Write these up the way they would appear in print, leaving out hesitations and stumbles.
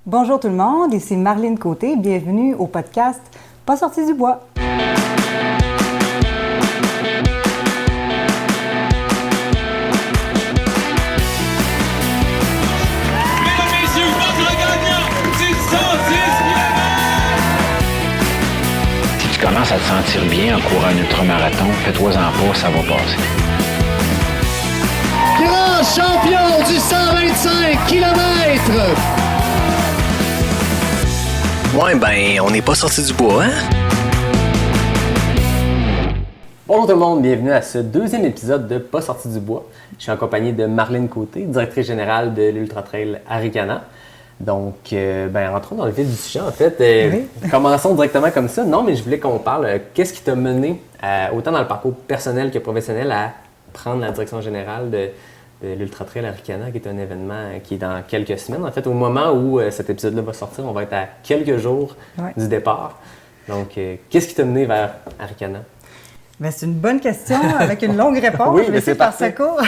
Bonjour tout le monde, ici Marlène Côté, bienvenue au podcast Pas sorti du bois. Si tu commences à te sentir bien en courant un ultramarathon, fais-toi-en pas, ça va passer. Grand champion du 125 km! Ouais, ben, on n'est pas sorti du bois, hein? Bonjour tout le monde, bienvenue à ce deuxième épisode de Pas sorti du bois. Je suis en compagnie de Marlène Côté, directrice générale de l'Ultra Trail Arikana. Donc, rentrons dans le vif du sujet, en fait. Oui. Commençons directement comme ça. Non, mais je voulais qu'on parle, qu'est-ce qui t'a mené, autant dans le parcours personnel que professionnel, à prendre la direction générale de l'Ultra Trail Arikana, qui est un événement qui est dans quelques semaines. En fait, au moment où cet épisode-là va sortir, on va être à quelques jours du départ. Donc, qu'est-ce qui t'a mené vers Arikana? Bien, c'est une bonne question avec une longue réponse. Oui, je vais mais essayer c'est de faire parfait. ça court.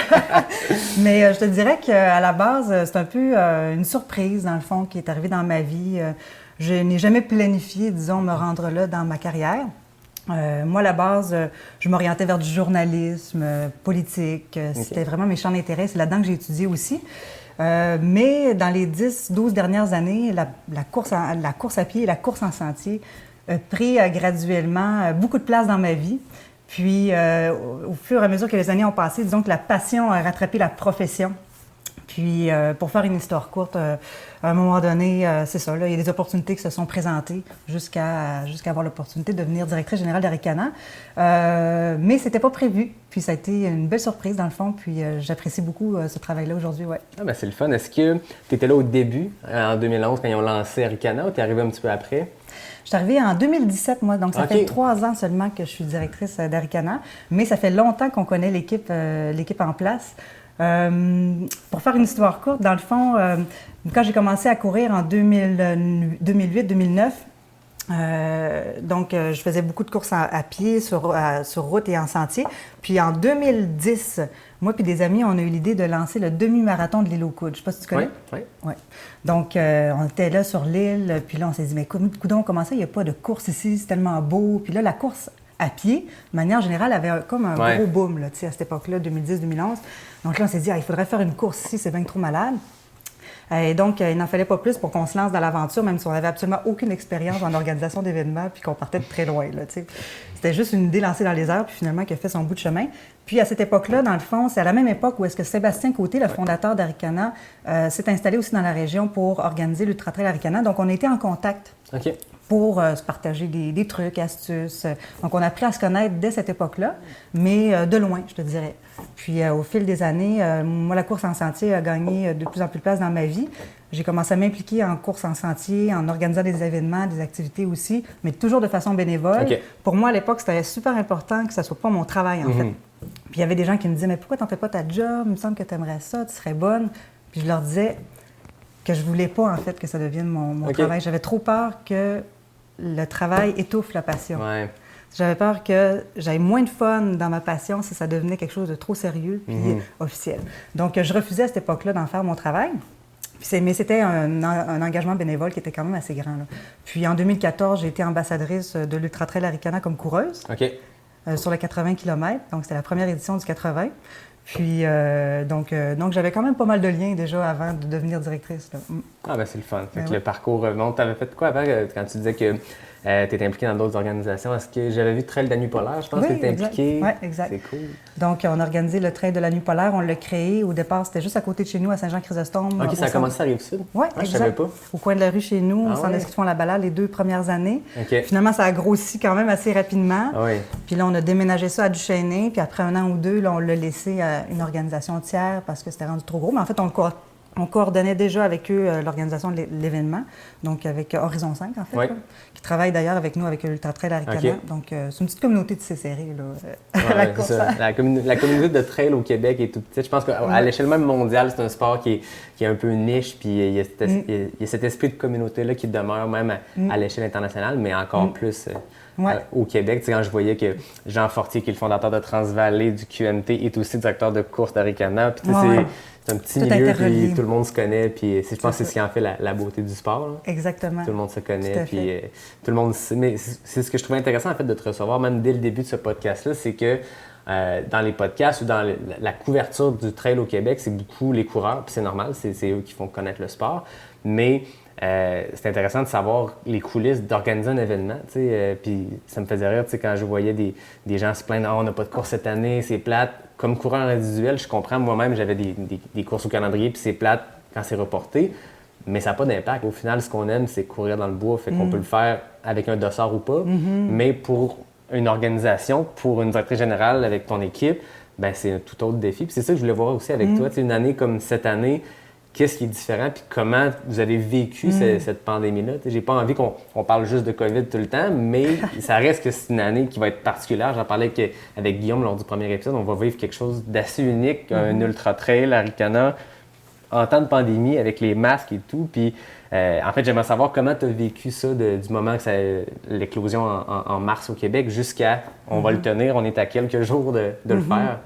Mais je te dirais qu'à la base, c'est un peu une surprise, dans le fond, qui est arrivée dans ma vie. Je n'ai jamais planifié, disons, me rendre là dans ma carrière. Moi, à la base, je m'orientais vers du journalisme, politique. C'était vraiment mes champs d'intérêt. C'est là-dedans que j'ai étudié aussi. Mais dans les 10-12 dernières années, la course à pied et la course en sentier a pris graduellement beaucoup de place dans ma vie. Puis, au fur et à mesure que les années ont passé, disons que la passion a rattrapé la profession. Puis, pour faire une histoire courte, à un moment donné, c'est ça, là, il y a des opportunités qui se sont présentées jusqu'à avoir l'opportunité de devenir directrice générale d'Arikana. Mais c'était pas prévu. Puis, ça a été une belle surprise, dans le fond. Puis, j'apprécie beaucoup ce travail-là aujourd'hui, ouais. Ah ben c'est le fun. Est-ce que tu étais là au début, en 2011, quand ils ont lancé Arikana, ou tu es arrivé un petit peu après? Je suis arrivée en 2017, moi, donc ça fait 3 ans seulement que je suis directrice d'Arikana, mais ça fait longtemps qu'on connaît l'équipe en place. Pour faire une histoire courte, dans le fond, quand j'ai commencé à courir en 2008-2009, je faisais beaucoup de courses à pied, sur route et en sentier. Puis en 2010, moi et des amis, on a eu l'idée de lancer le demi-marathon de l'île aux Coudes. Je ne sais pas si tu connais. Oui. Ouais. Donc, on était là sur l'île, puis là, on s'est dit, mais coudonc, comment ça, il n'y a pas de course ici, c'est tellement beau. Puis là, la course à pied, de manière générale, avait comme un gros boom là, à cette époque-là, 2010-2011. Donc là, on s'est dit, il faudrait faire une course ici, c'est bien trop malade. Et donc, il n'en fallait pas plus pour qu'on se lance dans l'aventure, même si on n'avait absolument aucune expérience en organisation d'événements puis qu'on partait de très loin. Là, c'était juste une idée lancée dans les airs, puis finalement, qui a fait son bout de chemin. Puis à cette époque-là, dans le fond, c'est à la même époque où est-ce que Sébastien Côté, le fondateur d'Arikana, s'est installé aussi dans la région pour organiser l'Ultra Trail Arikana. Donc, on a été en contact. OK. Pour se partager des trucs, astuces. Donc, on a appris à se connaître dès cette époque-là, mais de loin, je te dirais. Puis, au fil des années, moi, la course en sentier a gagné de plus en plus de place dans ma vie. J'ai commencé à m'impliquer en course en sentier, en organisant des événements, des activités aussi, mais toujours de façon bénévole. Okay. Pour moi, à l'époque, c'était super important que ça ne soit pas mon travail, en fait. Puis, il y avait des gens qui me disaient, mais pourquoi tu n'en fais pas ta job? Il me semble que tu aimerais ça, tu serais bonne. Puis, je leur disais que je voulais pas, en fait, que ça devienne mon travail. J'avais trop peur que le travail étouffe la passion. Ouais. J'avais peur que j'aille moins de fun dans ma passion si ça devenait quelque chose de trop sérieux puis officiel. Donc, je refusais à cette époque-là d'en faire mon travail. Mais c'était un engagement bénévole qui était quand même assez grand. Là. Puis en 2014, j'ai été ambassadrice de l'Ultra Trail Arikana comme coureuse sur le 80 km. Donc, c'était la première édition du 80. Puis, donc j'avais quand même pas mal de liens déjà avant de devenir directrice. Là. Ah, ben c'est le fun. Fait que le parcours remonte. Tu avais fait quoi avant quand tu disais que tu étais impliqué dans d'autres organisations? Est-ce que j'avais vu Trail de la Nuit Polaire? Je pense que tu étais impliqué. Oui, exact. C'est cool. Donc, on a organisé le Trail de la Nuit Polaire. On l'a créé. Au départ, c'était juste à côté de chez nous, à Saint-Jean-Chrysostome. OK, ça a commencé à Rive-Sud? Oui, je savais pas. Au coin de la rue chez nous, on s'en inscrivait à la balade les 2 premières années. Okay. Finalement, ça a grossi quand même assez rapidement. Ah oui. Puis là, on a déménagé ça à Duchesnay. Puis après 1 an ou 2, là, on l'a laissé à une organisation tiers parce que c'était rendu trop gros. Mais en fait, on coordonnait déjà avec eux l'organisation de l'événement, donc avec Horizon 5, en fait, qui travaille d'ailleurs avec nous, avec l'Ultra Trail Arikana. Okay. Donc, c'est une petite communauté de serrée, là, la course. La communauté de trail au Québec est toute petite. Je pense qu'à l'échelle même mondiale, c'est un sport qui est un peu niche, puis il y a cet esprit de communauté-là qui demeure même à l'échelle internationale, mais encore plus Ouais. Au Québec. Tu sais, quand je voyais que Jean Fortier, qui est le fondateur de Transvalley, du QMT, est aussi directeur de course d'Aricana. Puis tu sais, c'est un petit Tout milieu, interrelié. puis tout le monde se connaît. Puis je pense que c'est ce qui en fait la beauté du sport. Là. Exactement. Tout le monde se connaît, Tout à puis fait. tout le monde sait. Mais c'est ce que je trouvais intéressant, en fait, de te recevoir, même dès le début de ce podcast-là, c'est que dans les podcasts ou dans la couverture du trail au Québec, c'est beaucoup les coureurs, puis c'est normal, c'est eux qui font connaître le sport. Mais c'est intéressant de savoir les coulisses d'organiser un événement, tu sais. Puis ça me faisait rire, tu sais, quand je voyais des gens se plaindre « Ah, on n'a pas de course cette année, c'est plate ». Comme coureur individuel, je comprends, moi-même, j'avais des courses au calendrier, puis c'est plate quand c'est reporté. Mais ça n'a pas d'impact. Au final, ce qu'on aime, c'est courir dans le bois. Fait qu'on peut le faire avec un dossard ou pas. Mais pour une organisation, pour une directrice générale avec ton équipe, ben c'est un tout autre défi. Puis c'est ça que je voulais voir aussi avec toi. Tu sais, une année comme cette année, qu'est-ce qui est différent? Puis comment vous avez vécu cette pandémie-là? Tu sais, j'ai pas envie qu'on parle juste de COVID tout le temps, mais ça reste que c'est une année qui va être particulière. J'en parlais avec Guillaume lors du premier épisode. On va vivre quelque chose d'assez unique, un ultra-trail, Aricana, en temps de pandémie, avec les masques et tout. Puis, en fait, j'aimerais savoir comment tu as vécu ça du moment que l'éclosion en mars au Québec jusqu'à, on va le tenir, on est à quelques jours de le faire.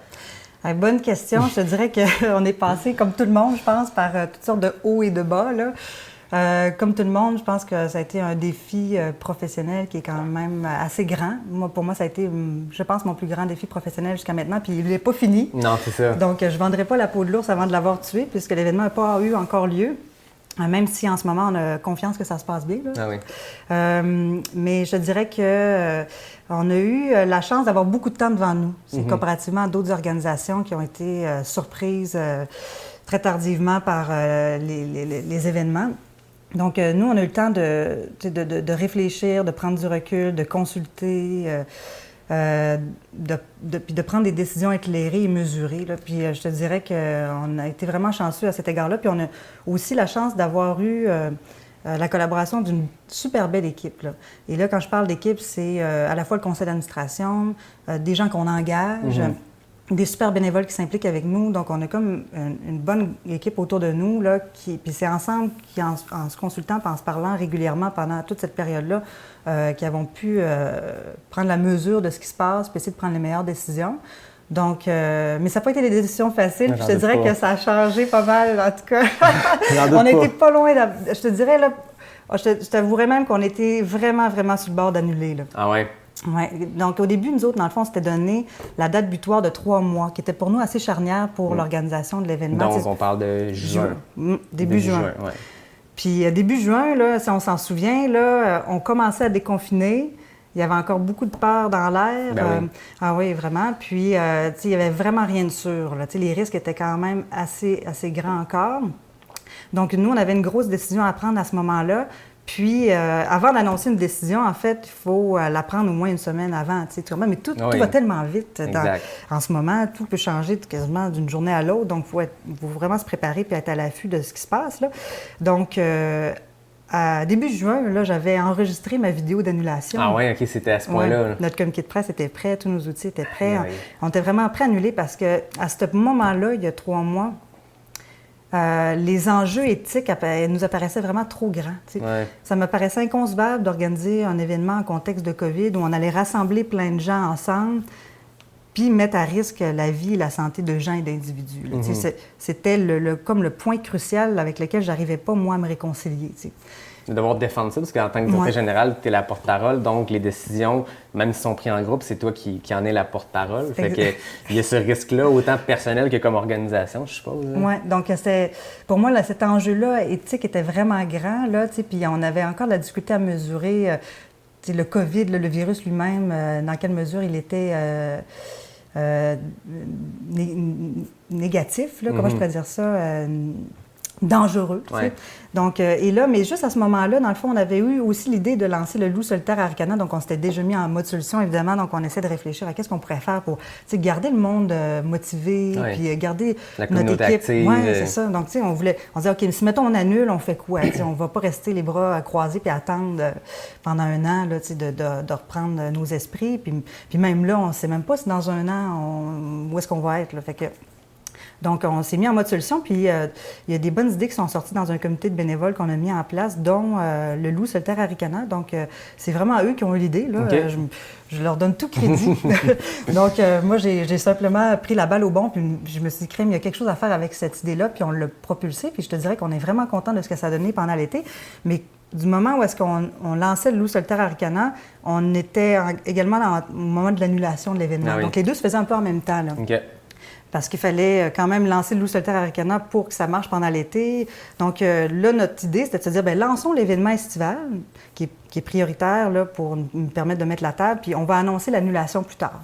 Bonne question. Je te dirais qu'on est passé, comme tout le monde, je pense, par toutes sortes de hauts et de bas, là. Comme tout le monde, je pense que ça a été un défi professionnel qui est quand même assez grand. Pour moi, ça a été, je pense, mon plus grand défi professionnel jusqu'à maintenant, puis il n'est pas fini. Non, c'est ça. Donc, je ne vendrai pas la peau de l'ours avant de l'avoir tué, puisque l'événement n'a pas eu encore lieu, même si en ce moment, on a confiance que ça se passe bien, là. Ah oui. Mais je te dirais que on a eu la chance d'avoir beaucoup de temps devant nous, comparativement à d'autres organisations qui ont été surprises très tardivement par les événements. Donc, nous, on a eu le temps de réfléchir, de prendre du recul, de consulter, puis de prendre des décisions éclairées et mesurées, là. Puis je te dirais qu'on a été vraiment chanceux à cet égard-là. Puis on a aussi la chance d'avoir eu la collaboration d'une super belle équipe, là. Et là, quand je parle d'équipe, c'est à la fois le conseil d'administration, des gens qu'on engage, des super bénévoles qui s'impliquent avec nous. Donc, on a comme une bonne équipe autour de nous, là, puis c'est ensemble, qui, en se consultant et en se parlant régulièrement pendant toute cette période-là, qui avons pu prendre la mesure de ce qui se passe puis essayer de prendre les meilleures décisions. Donc, mais ça n'a pas été des décisions faciles. Puis je te dirais que ça a changé pas mal, en tout cas. On n'était pas loin. Je te dirais, là, je t'avouerais même qu'on était vraiment, vraiment sur le bord d'annuler, là. Ah ouais? Oui. Donc, au début, nous autres, dans le fond, on s'était donné la date butoir de 3 mois, qui était pour nous assez charnière pour l'organisation de l'événement. Donc, on parle de juin. Début juin. Ouais. Puis, début juin, là, si on s'en souvient, là, on commençait à déconfiner. Il y avait encore beaucoup de peur dans l'air. Ben oui. Ah oui, vraiment. Puis, tu sais, il n'y avait vraiment rien de sûr, là. Tu sais, les risques étaient quand même assez grands encore. Donc, nous, on avait une grosse décision à prendre à ce moment-là. Puis, avant d'annoncer une décision, en fait, il faut la prendre au moins une semaine avant. Tu sais, mais tout va tellement vite en ce moment. Tout peut changer quasiment d'une journée à l'autre. Donc, il faut vraiment se préparer et être à l'affût de ce qui se passe, là. Donc, à début juin, là, j'avais enregistré ma vidéo d'annulation. Ah oui, OK, c'était à ce point-là. Ouais. Notre communiqué de presse était prêt, tous nos outils étaient prêts. Oui. On était vraiment prêts à annuler parce qu'à ce moment-là, il y a 3 mois, les enjeux éthiques nous apparaissaient vraiment trop grands. Ouais. Ça me paraissait inconcevable d'organiser un événement en contexte de COVID où on allait rassembler plein de gens ensemble puis mettre à risque la vie et la santé de gens et d'individus. C'était comme le point crucial avec lequel j'arrivais pas, moi, à me réconcilier. De devoir défendre ça, parce qu'en tant que directeur général, tu es la porte-parole, donc les décisions, même si sont prises en groupe, c'est toi qui en es la porte-parole. Fait que il y a ce risque-là, autant personnel que comme organisation, je suppose. Oui, donc pour moi, là, cet enjeu-là éthique était vraiment grand, là, puis on avait encore de la difficulté à mesurer le COVID, le virus lui-même, dans quelle mesure il était négatif, là, comment je pourrais dire ça, dangereux. Ouais. Donc, et là, mais juste à ce moment-là, dans le fond, on avait eu aussi l'idée de lancer le loup solitaire à Aricana, donc on s'était déjà mis en mode solution, évidemment, donc on essaie de réfléchir à qu'est-ce qu'on pourrait faire pour garder le monde motivé, puis garder notre équipe. Active. Oui, c'est ça. Donc, tu sais, on disait, OK, si mettons on annule, on fait quoi? On va pas rester les bras croisés puis attendre pendant un an là, de reprendre nos esprits. Puis même là, on ne sait même pas si dans un an, où est-ce qu'on va être. Là. Fait que Donc, on s'est mis en mode solution, puis il y a des bonnes idées qui sont sorties dans un comité de bénévoles qu'on a mis en place, dont le loup solitaire aricana. Donc, c'est vraiment eux qui ont eu l'idée. Là. Okay. Je leur donne tout crédit. Donc, moi, j'ai simplement pris la balle au bon, puis je me suis dit, crème, il y a quelque chose à faire avec cette idée-là, puis on l'a propulsée, puis je te dirais qu'on est vraiment content de ce que ça a donné pendant l'été. Mais du moment où est-ce qu'on lançait le loup solitaire aricana, on était également au moment de l'annulation de l'événement. Ah oui. Donc, les deux se faisaient un peu en même temps. Là. OK. Parce qu'il fallait quand même lancer le loup solitaire aricana pour que ça marche pendant l'été. Donc là, notre idée, c'était de se dire, bien, lançons l'événement estival, qui est prioritaire là, pour nous permettre de mettre la table, puis on va annoncer l'annulation plus tard.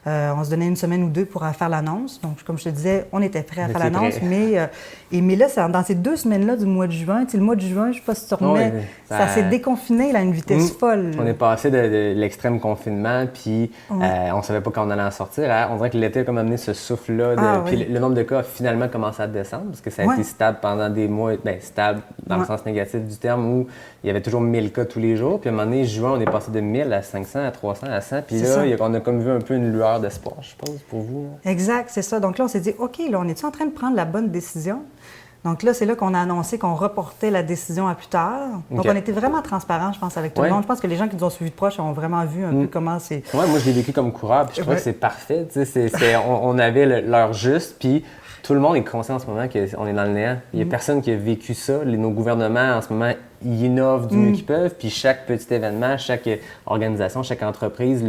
On se donnait une semaine ou deux pour faire l'annonce. Donc, comme je te disais, on était prêts à faire l'annonce, mais là, dans ces 2 semaines-là du mois de juin, le mois de juin, je ne sais pas si tu remets, ça s'est déconfiné là, à une vitesse folle. On est passé de l'extrême confinement, puis on ne savait pas quand on allait en sortir. Hein? On dirait que l'été a comme amené ce souffle-là. Puis le nombre de cas a finalement commencé à descendre, parce que ça a été stable pendant des mois, stable dans le sens négatif du terme, où il y avait toujours 1000 cas tous les jours. Puis à un moment donné, juin, on est passé de 1000 à 500, à 300, à 100. Puis là, on a comme vu un peu une lueur d'espoir, je suppose, pour vous. Là. Exact, c'est ça. Donc là, on s'est dit, OK, là, on est-tu en train de prendre la bonne décision? Donc là, c'est là qu'on a annoncé qu'on reportait la décision à plus tard. Donc, on était vraiment transparent, je pense, avec tout le monde. Je pense que les gens qui nous ont suivis de proche ont vraiment vu un peu comment c'est... Oui, moi, je l'ai vécu comme coureur, puis je trouvais que c'est parfait. On avait l'heure juste, puis tout le monde est conscient en ce moment qu'on est dans le néant. Il n'y a personne qui a vécu ça. Nos gouvernements, en ce moment, ils innovent du mieux qu'ils peuvent, puis chaque petit événement, chaque organisation, chaque entreprise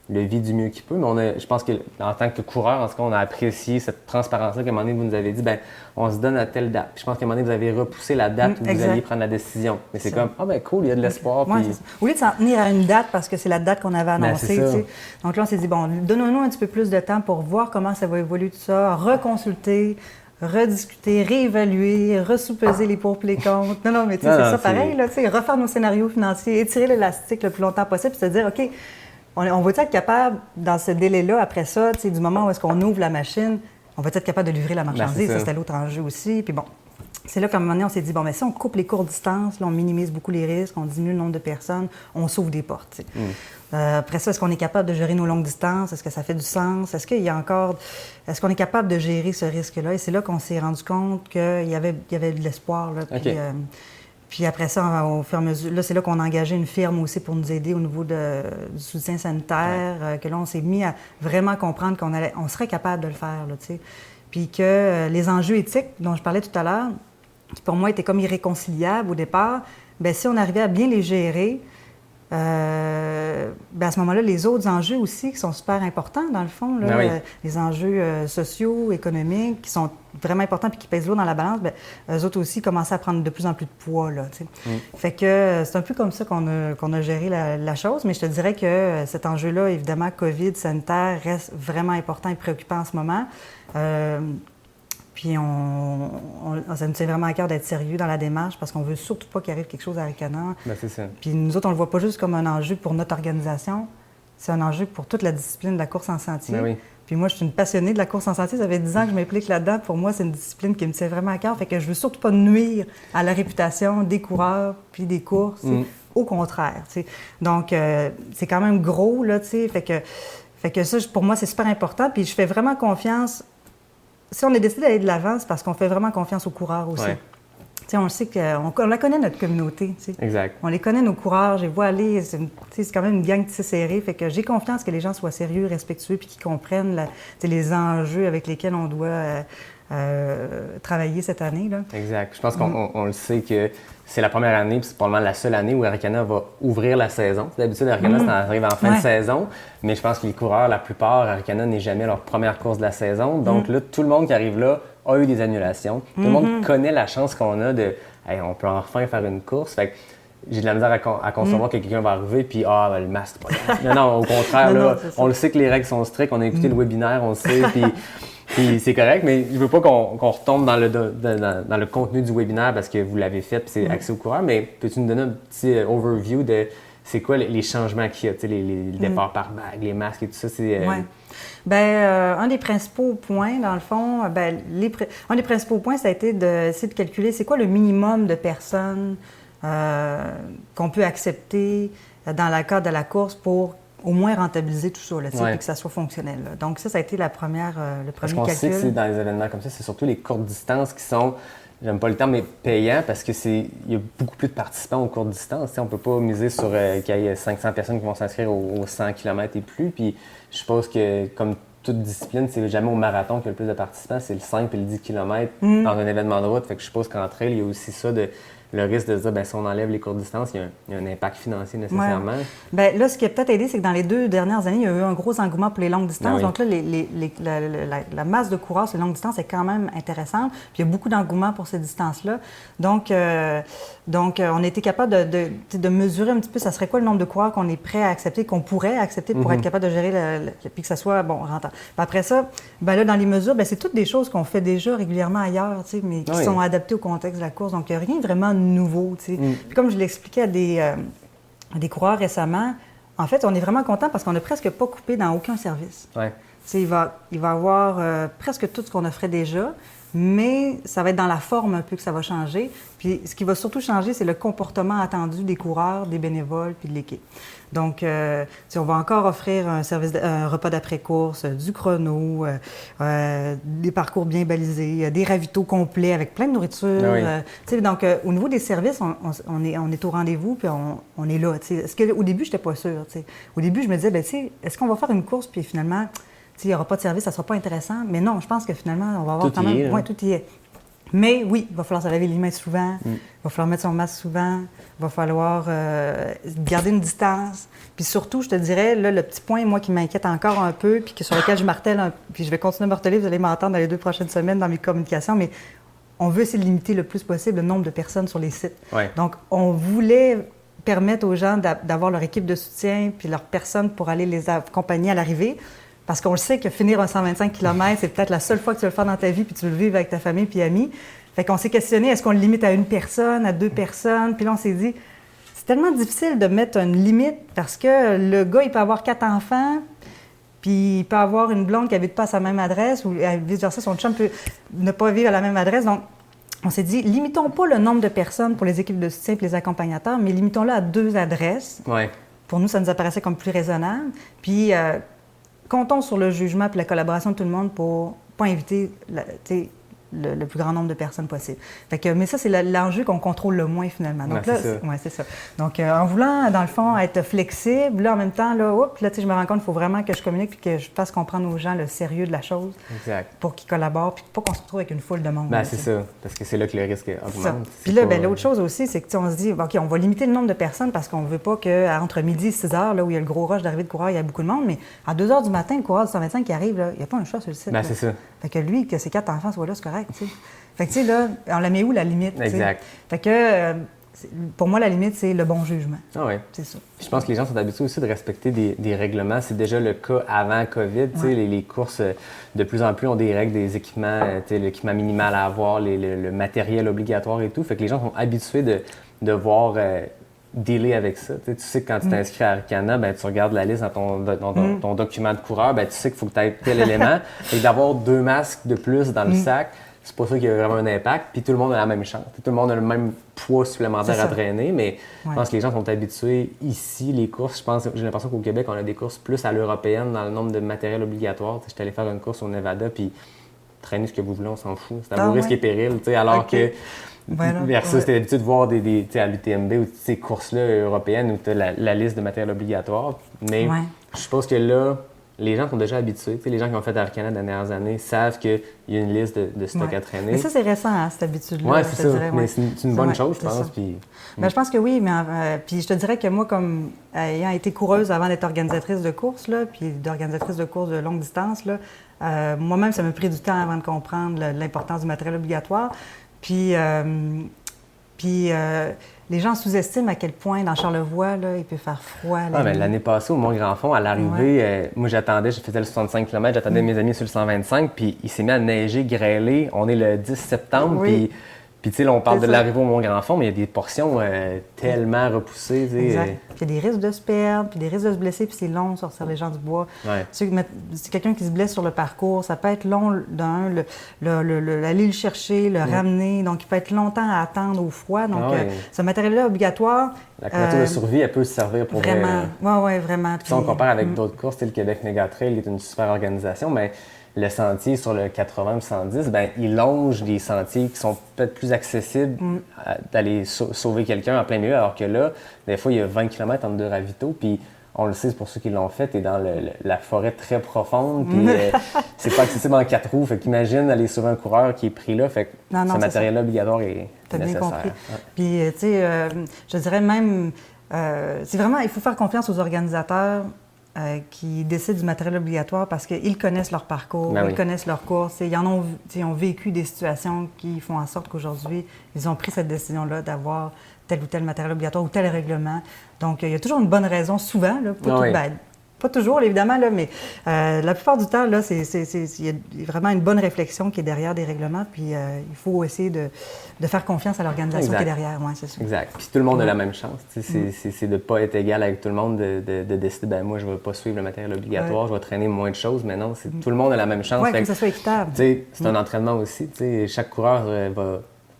le vit du mieux qu'il peut. Mais je pense qu'en tant que coureur, en tout cas, on a apprécié cette transparence-là qu'à un moment donné, vous nous avez dit, bien, on se donne à telle date. Puis je pense qu'à un moment donné, vous avez repoussé la date où vous alliez prendre la décision. Mais c'est comme, cool, il y a de l'espoir. Ouais, puis... Au lieu de s'en tenir à une date, parce que c'est la date qu'on avait annoncée. Donc là, on s'est dit, bon, donnons-nous un petit peu plus de temps pour voir comment ça va évoluer tout ça, reconsulter, rediscuter, réévaluer, ressoupeser les pour et les contre. Non, mais tu sais, c'est ça pareil, là, refaire nos scénarios financiers, étirer l'élastique le plus longtemps possible, puis se dire, OK, on va être capable, dans ce délai-là, après ça, du moment où est-ce qu'on ouvre la machine, on va être capable de livrer la marchandise. Ça, c'était l'autre enjeu aussi. Puis bon, c'est là qu'à un moment donné, on s'est dit, bon, mais si on coupe les courtes distances, là, on minimise beaucoup les risques, on diminue le nombre de personnes, on s'ouvre des portes. Après ça, est-ce qu'on est capable de gérer nos longues distances? Est-ce que ça fait du sens? Est-ce qu'on est capable de gérer ce risque-là? Et c'est là qu'on s'est rendu compte qu'il y avait de l'espoir. Là, puis après ça, au fur et à mesure, là, c'est là qu'on a engagé une firme aussi pour nous aider au niveau du soutien sanitaire, que là, on s'est mis à vraiment comprendre qu'on serait capable de le faire, là, tu sais. Puis que les enjeux éthiques dont je parlais tout à l'heure, qui pour moi étaient comme irréconciliables au départ, bien, si on arrivait à bien les gérer, à ce moment-là, les autres enjeux aussi qui sont super importants, dans le fond, là, les enjeux sociaux, économiques, qui sont vraiment importants et qui pèsent lourd dans la balance, bien, eux autres aussi commençaient à prendre de plus en plus de poids. Là, Fait que c'est un peu comme ça qu'on a géré la chose, mais je te dirais que cet enjeu-là, évidemment, COVID, sanitaire, reste vraiment important et préoccupant en ce moment. Puis ça nous tient vraiment à cœur d'être sérieux dans la démarche parce qu'on veut surtout pas qu'il arrive quelque chose à Aricana. C'est ça. Puis nous autres, on le voit pas juste comme un enjeu pour notre organisation, c'est un enjeu pour toute la discipline de la course en sentier. Puis moi, je suis une passionnée de la course en sentier. Ça fait 10 ans que je m'implique là-dedans. Pour moi, c'est une discipline qui me tient vraiment à cœur. Fait que je veux surtout pas nuire à la réputation des coureurs puis des courses. Au contraire. T'sais. Donc, c'est quand même gros, là, tu sais. Fait que ça, pour moi, c'est super important. Puis je fais vraiment confiance. Si on est décidé d'aller de l'avant, c'est parce qu'on fait vraiment confiance aux coureurs aussi. On le sait qu'on la connaît, notre communauté. Exact. On les connaît, nos coureurs. J'ai vu aller, c'est quand même une gang tissée serrée. Fait que j'ai confiance que les gens soient sérieux, respectueux, puis qu'ils comprennent les enjeux avec lesquels on doit travailler cette année. Là. Exact. Je pense qu'on le sait que c'est la première année, puis c'est probablement la seule année où Aricana va ouvrir la saison. D'habitude, Aricana, ça arrive en fin de saison, mais je pense que les coureurs, la plupart, Aricana n'est jamais leur première course de la saison. Donc là, tout le monde qui arrive là a eu des annulations. Tout le monde connaît la chance qu'on a de hey, on peut enfin faire une course. Fait que j'ai de la misère à concevoir que quelqu'un va arriver puis le masque, c'est pas grave. Non, au contraire, là, on le sait que les règles sont strictes. On a écouté le webinaire, on le sait, puis c'est correct, mais je veux pas qu'on retombe dans le contenu du webinaire parce que vous l'avez fait puis c'est accès aux coureurs. Mais peux-tu nous donner un petit overview de c'est quoi les changements qu'il y a, les départs par bague, les masques et tout ça? Un des principaux points, dans le fond, un des principaux points, ça a été d'essayer de calculer c'est quoi le minimum de personnes qu'on peut accepter dans le cadre de la course pour au moins rentabiliser tout ça, là, Ouais. puis que ça soit fonctionnel. Là. Donc ça a été le premier Parce qu'on calcul. sait que c'est dans les événements comme ça, c'est surtout les courtes distances qui sont, j'aime pas le terme, mais payants parce que il y a beaucoup plus de participants aux courtes distances. T'sais, on peut pas miser sur qu'il y ait 500 personnes qui vont s'inscrire aux 100 km et plus. Puis je suppose que comme toute discipline, c'est jamais au marathon qu'il y a le plus de participants, c'est le 5 et le 10 km dans un événement de route. Fait que je suppose qu'en trail, il y a aussi ça le risque de se dire, ben, si on enlève les courtes distances, il y a un impact financier nécessairement. Ouais. Bien, là, ce qui a peut-être aidé, c'est que dans les 2 dernières années, il y a eu un gros engouement pour les longues distances. Ah oui. Donc là, la masse de coureurs sur les longues distances est quand même intéressante. Puis il y a beaucoup d'engouement pour ces distances-là. Donc, on a été capable de mesurer un petit peu, ça serait quoi le nombre de coureurs qu'on est prêt à accepter, qu'on pourrait accepter pour être capable de gérer, puis que ça soit, rentable. Puis après ça, ben là, dans les mesures, ben c'est toutes des choses qu'on fait déjà régulièrement ailleurs, tu sais, mais qui sont adaptées au contexte de la course. Donc, il n'y a rien vraiment nouveau, tu sais. Puis comme je l'expliquais à des coureurs récemment, en fait, on est vraiment content parce qu'on n'a presque pas coupé dans aucun service. Ouais. Tu sais, il va avoir presque tout ce qu'on offrait déjà, mais ça va être dans la forme un peu que ça va changer. Puis ce qui va surtout changer, c'est le comportement attendu des coureurs, des bénévoles puis de l'équipe. Donc, on va encore offrir un repas d'après-course, du chrono, des parcours bien balisés, des ravitaux complets avec plein de nourriture. Oui. Donc, au niveau des services, on est au rendez-vous puis on est là. Est-ce qu'au début, je n'étais pas sûre. T'sais. Au début, je me disais, est-ce qu'on va faire une course puis finalement, il n'y aura pas de service, ça ne sera pas intéressant. Mais non, je pense que finalement, on va avoir tout quand même... Oui, tout y est. Mais oui, il va falloir se laver les mains souvent, il va falloir mettre son masque souvent, il va falloir garder une distance. Puis surtout, je te dirais, là, le petit point, moi, qui m'inquiète encore un peu, puis sur lequel je martèle, puis je vais continuer à marteler, vous allez m'entendre dans les 2 prochaines semaines dans mes communications, mais on veut essayer de limiter le plus possible le nombre de personnes sur les sites. Ouais. Donc, on voulait permettre aux gens d'avoir leur équipe de soutien, puis leurs personnes pour aller les accompagner à l'arrivée. Parce qu'on le sait que finir un 125 km, c'est peut-être la seule fois que tu vas le faire dans ta vie, puis tu veux le vivre avec ta famille puis amis. Fait qu'on s'est questionné, est-ce qu'on le limite à 1 personne, à 2 personnes? Puis là, on s'est dit, c'est tellement difficile de mettre une limite parce que le gars, il peut avoir 4 enfants, puis il peut avoir une blonde qui n'habite pas à sa même adresse, ou vice-versa, son chum peut ne pas vivre à la même adresse. Donc, on s'est dit, limitons pas le nombre de personnes pour les équipes de soutien et les accompagnateurs, mais limitons-le à 2 adresses. Ouais. Pour nous, ça nous apparaissait comme plus raisonnable. Puis, comptons sur le jugement et la collaboration de tout le monde pour ne pas inviter le plus grand nombre de personnes possible. Fait que, mais ça, c'est l'enjeu qu'on contrôle le moins, finalement. Donc c'est ça. Donc, en voulant, dans le fond, être flexible, là, en même temps, là, je me rends compte qu'il faut vraiment que je communique et que je fasse comprendre aux gens le sérieux de la chose. Exact. Pour qu'ils collaborent, puis pas qu'on se retrouve avec une foule de monde. Ben, c'est ça, parce que c'est là que le risque augmente. Puis là, l'autre chose aussi, c'est que on se dit, OK, on va limiter le nombre de personnes parce qu'on ne veut pas qu'entre midi et 6 heures, là où il y a le gros rush d'arrivée de coureurs, il y a beaucoup de monde, mais à 2 heures du matin, le coureur du 125 qui arrive, là, il n'y a pas un chat sur le site. Ben, c'est ça. Fait que lui, que ses 4 enfants soient là, c'est correct, tu sais. Fait que, tu sais, là, on la met où, la limite? Exact. Fait que, pour moi, la limite, c'est le bon jugement. Ah oui. C'est ça. Je pense que les gens sont habitués aussi de respecter des règlements. C'est déjà le cas avant COVID. Tu sais, les courses, de plus en plus, ont des règles, des équipements, l'équipement minimal à avoir, le matériel obligatoire et tout. Fait que les gens sont habitués de devoir dealer avec ça. Tu sais que quand tu t'inscris à Arcana, ben, tu regardes la liste dans ton document de coureur, ben, tu sais qu'il faut que tu aies tel élément. Et d'avoir 2 masques de plus dans le sac, c'est pas ça qui a vraiment un impact. Puis tout le monde a la même chance. Tout le monde a le même poids supplémentaire à traîner, mais je pense que les gens sont habitués ici, les courses. J'ai l'impression qu'au Québec, on a des courses plus à l'européenne dans le nombre de matériel obligatoire. J'étais allé faire une course au Nevada, puis traîner ce que vous voulez, on s'en fout. C'est à vos risques et périls. Alors que versus, t'es habitué de voir à l'UTMB ou ces courses-là européennes où tu as la liste de matériel obligatoire. Mais je suppose que là, les gens sont déjà habitués. Les gens qui ont fait Arcana dans les dernières années savent qu'il y a une liste de stock à traîner. Mais ça, c'est récent, hein, cette habitude-là. Oui, c'est ça. Mais c'est une bonne chose, je pense. Puis... Ben, je pense que oui, mais puis je te dirais que moi, comme ayant été coureuse avant d'être organisatrice de courses, là, puis d'organisatrice de courses de longue distance, là, moi-même, ça m'a pris du temps avant de comprendre l'importance du matériel obligatoire. Puis les gens sous-estiment à quel point, dans Charlevoix, là, il peut faire froid. L'année passée, au Mont-Grand-Fond, à l'arrivée, moi, je faisais le 65 km, j'attendais mes amis sur le 125, puis il s'est mis à neiger, grêler. On est le 10 septembre, puis Puis tu sais, là, on parle C'est de ça. l'arrivée au Mont-Grand-Fond, mais il y a des portions tellement repoussées, tu sais. Exact. Puis il y a des risques de se perdre, puis des risques de se blesser, puis c'est long sortir les gens du bois. Ouais. C'est quelqu'un qui se blesse sur le parcours, ça peut être long aller le chercher, le ramener, donc il peut être longtemps à attendre au froid. Donc ce matériel-là obligatoire. La couverture de survie, elle peut se servir pour... Vraiment, oui, vraiment. Si on compare avec d'autres courses, le Québec Méga Trail est une super organisation, mais le sentier sur le 80 et 110, ben il longe des sentiers qui sont peut-être plus accessibles d'aller sauver quelqu'un en plein milieu, alors que là, des fois, il y a 20 km entre deux ravitaux, puis on le sait, c'est pour ceux qui l'ont fait, t'es dans la forêt très profonde, puis c'est pas accessible en 4 roues, fait qu'imagine aller sauver un coureur qui est pris là, fait que ce matériel-là obligatoire est T'as bien nécessaire. compris. Ouais. Puis, tu sais, je dirais même, c'est vraiment, il faut faire confiance aux organisateurs qui décident du matériel obligatoire parce qu'ils connaissent leur parcours, Ben oui. ils connaissent leur course. Ils ont vécu des situations qui font en sorte qu'aujourd'hui, ils ont pris cette décision-là d'avoir tel ou tel matériel obligatoire ou tel règlement. Donc, il y a toujours une bonne raison, souvent, là, pas toujours, évidemment, là, mais la plupart du temps, là, il y a vraiment une bonne réflexion qui est derrière des règlements, puis il faut essayer de faire confiance à l'organisation qui est derrière. Ouais, c'est ça. Exact. Puis tout le monde a la même chance. C'est de ne pas être égal avec tout le monde, de décider, ben moi, je ne vais pas suivre le matériel obligatoire, je vais traîner moins de choses, mais non, tout le monde a la même chance. Oui, il faut que ça soit équitable. C'est un entraînement aussi. Chaque coureur